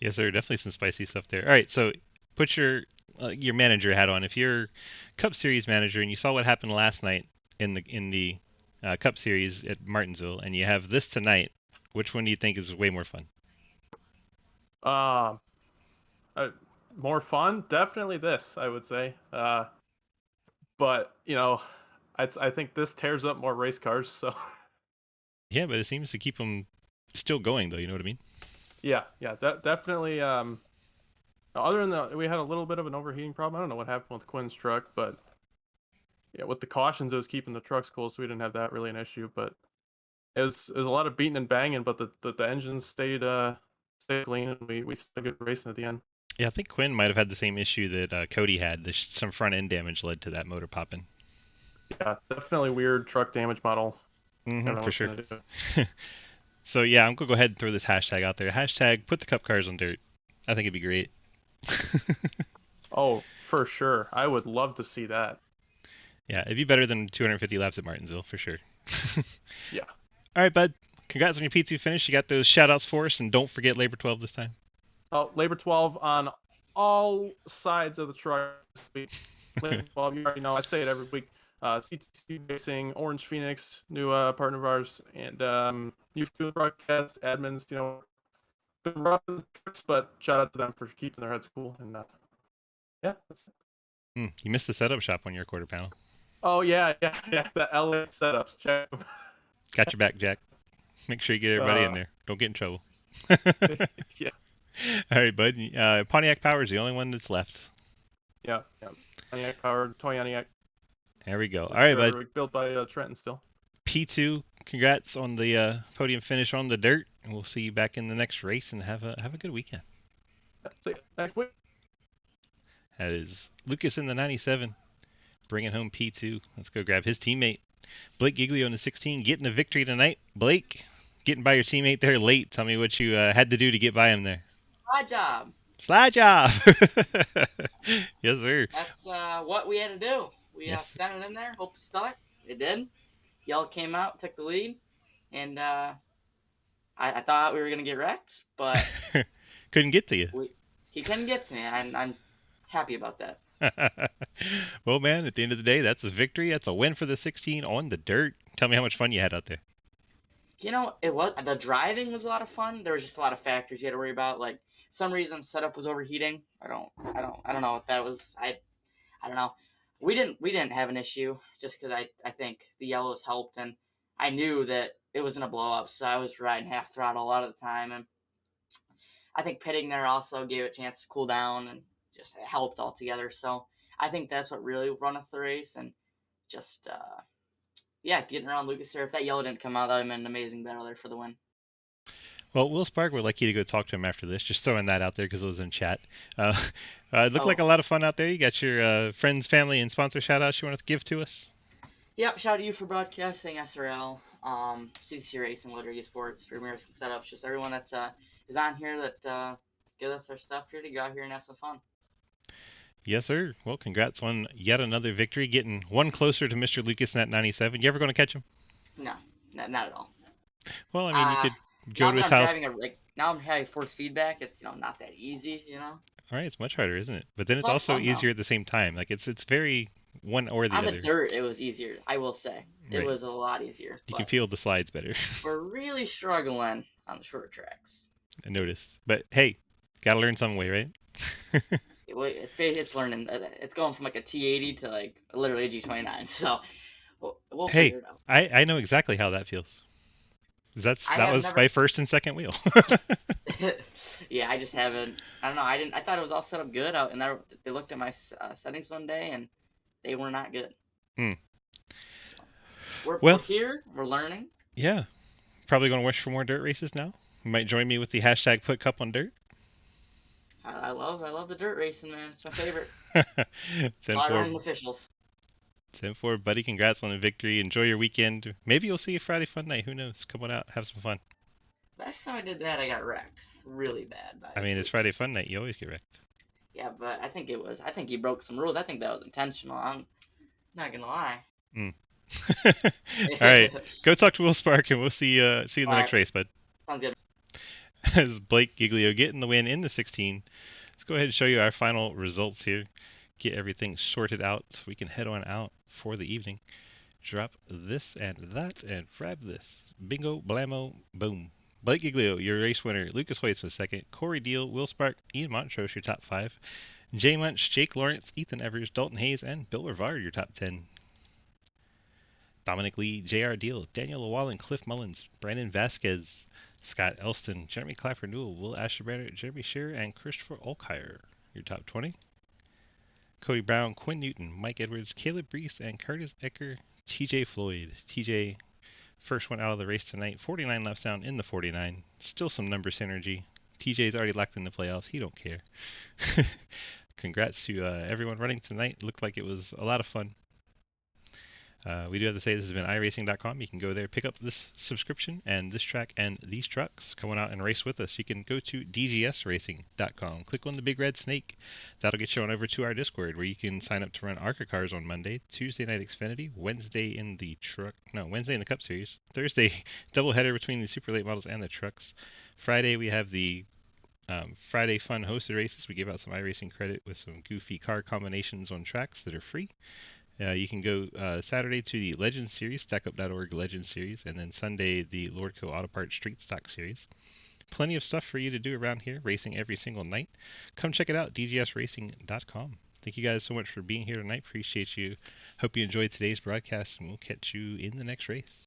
Yes, sir. Definitely some spicy stuff there. All right, so put your manager hat on. If you're Cup Series manager and you saw what happened last night in the Cup Series at Martinsville, and you have this tonight, which one do you think is way more fun? More fun? Definitely this, I would say. But I think this tears up more race cars. So Yeah, but it seems to keep them still going, though. You know what I mean? Yeah, definitely. Other than we had a little bit of an overheating problem. I don't know what happened with Quinn's truck, but yeah, with the cautions, it was keeping the trucks cool, so we didn't have that really an issue. But it was a lot of beating and banging, but the engines stayed clean, and we still good racing at the end. Yeah, I think Quinn might have had the same issue that Cody had. Some front end damage led to that motor popping. Yeah, definitely weird truck damage model. For sure. Gonna do. So yeah, I'm gonna go ahead and throw this hashtag out there. Hashtag put the cup cars on dirt. I think it'd be great. Oh, for sure. I would love to see that. Yeah, it'd be better than 250 laps at Martinsville for sure. Yeah. All right, bud. Congrats on your P2 finish. You got those shout-outs for us, and don't forget Labor 12 this time. Oh, Labor 12 on all sides of the truck this week. Labor 12, you already know. I say it every week. CTC Racing, Orange Phoenix, new partner of ours, and youth broadcast admins. Been rough in the trucks, but shout out to them for keeping their heads cool. And yeah, that's it. You missed the setup shop on your quarter panel. Oh yeah. The LA setups. Check them. Got your back, Jack. Make sure you get everybody in there. Don't get in trouble. Yeah. All right, bud. Pontiac Power is the only one that's left. Yeah. Pontiac Power, Pontiac. There we go. All right, bud. Built by Trenton still. P2, congrats on the podium finish on the dirt, and we'll see you back in the next race. And have a good weekend. See you next week. That is Lucas in the 97, bringing home P2. Let's go grab his teammate. Blake Giglio in the 16, getting the victory tonight. Blake, getting by your teammate there late. Tell me what you had to do to get by him there. Slide job. Slide job. Yes, sir. That's what we had to do. We sent it in there, hope it stuck. It did. Yell came out, took the lead, and I thought we were going to get wrecked, but couldn't get to you. He couldn't get to me, and I'm happy about that. Well, man, at the end of the day, that's a victory. That's a win for the 16 on the dirt. Tell me how much fun you had out there. The driving was a lot of fun. There was just a lot of factors you had to worry about. Like, some reason setup was overheating. I don't know what that was. I don't know. We didn't have an issue just because I think the yellows helped, and I knew that it was gonna blow up, so I was riding half throttle a lot of the time, and I think pitting there also gave it a chance to cool down and just helped altogether. So I think that's what really run us the race, and just getting around Lucas there. If that yellow didn't come out, that would have been an amazing battle there for the win. Well, Will Spark would like you to go talk to him after this. Just throwing that out there because it was in chat. It looked like a lot of fun out there. You got your friends, family, and sponsor shout-outs you want to give to us? Yep, shout out to you for broadcasting, SRL, CTC Racing, Literary Sports, Ramirez Setups, just everyone that is on here that give us our stuff here to go out here and have some fun. Yes, sir. Well, congrats on yet another victory, getting one closer to Mr. Lucas in that 97. You ever going to catch him? No, not at all. Well, I mean, you could go to his house. Now I'm having force feedback. It's not that easy, All right, it's much harder, isn't it? But then it's also easier at the same time. Like it's very one or the other. On the dirt, it was easier. I will say it was a lot easier. You can feel the slides better. We're really struggling on the short tracks. I noticed, but hey, gotta learn some way, right? It's learning. It's going from like a T80 to like literally a G29. So we'll figure it out. I know exactly how that feels. That was my first and second wheel. Yeah, I just haven't. I don't know. I thought it was all set up good out, and they looked at my settings one day, and they were not good. So we're here. We're learning. Yeah, probably going to wish for more dirt races now. You might join me with the hashtag Put Cup on Dirt. I love the dirt racing, man. It's my favorite. 10-4 officials. 10-4, buddy. Congrats on the victory. Enjoy your weekend. Maybe you'll see you Friday fun night. Who knows? Come on out, have some fun. Last time I did that, I got wrecked really bad. I mean, it's Friday fun night. You always get wrecked. Yeah, but I think he broke some rules. I think that was intentional. I'm not gonna lie. All right, go talk to Will Spark, and we'll see you in the next race, bud. Sounds good. As Blake Giglio getting the win in the 16. Let's go ahead and show you our final results here. Get everything sorted out so we can head on out for the evening. Drop this and that and grab this. Bingo, blammo, boom. Blake Giglio, your race winner. Lucas Hoyts was second. Corey Deal, Will Spark, Ian Montrose, your top 5. Jay Munch, Jake Lawrence, Ethan Evers, Dalton Hayes, and Bill Rivard, your top 10. Dominic Lee, J.R. Deal, Daniel Llewellyn, Cliff Mullins, Brandon Vasquez, Scott Elston, Jeremy Clapper Newell, Will Asherbanner, Jeremy Shearer, and Christopher Olkire. Your top 20. Cody Brown, Quinn Newton, Mike Edwards, Caleb Reese, and Curtis Ecker, TJ Floyd. TJ, first one out of the race tonight, 49 laps down in the 49. Still some number synergy. TJ's already locked in the playoffs. He don't care. Congrats to everyone running tonight. Looked like it was a lot of fun. We do have to say this has been iRacing.com. You can go there, pick up this subscription and this track and these trucks. Come on out and race with us. You can go to dgsracing.com. Click on the big red snake. That'll get you on over to our Discord where you can sign up to run ARCA cars on Monday, Tuesday night Xfinity, Wednesday in the Cup Series, Thursday doubleheader between the super late models and the trucks. Friday we have the Friday Fun hosted races. We give out some iRacing credit with some goofy car combinations on tracks that are free. You can go Saturday to the Legends Series, stackup.org Legends Series, and then Sunday the Lordco Auto Parts Street Stock Series. Plenty of stuff for you to do around here, racing every single night. Come check it out, dgsracing.com. Thank you guys so much for being here tonight. Appreciate you. Hope you enjoyed today's broadcast, and we'll catch you in the next race.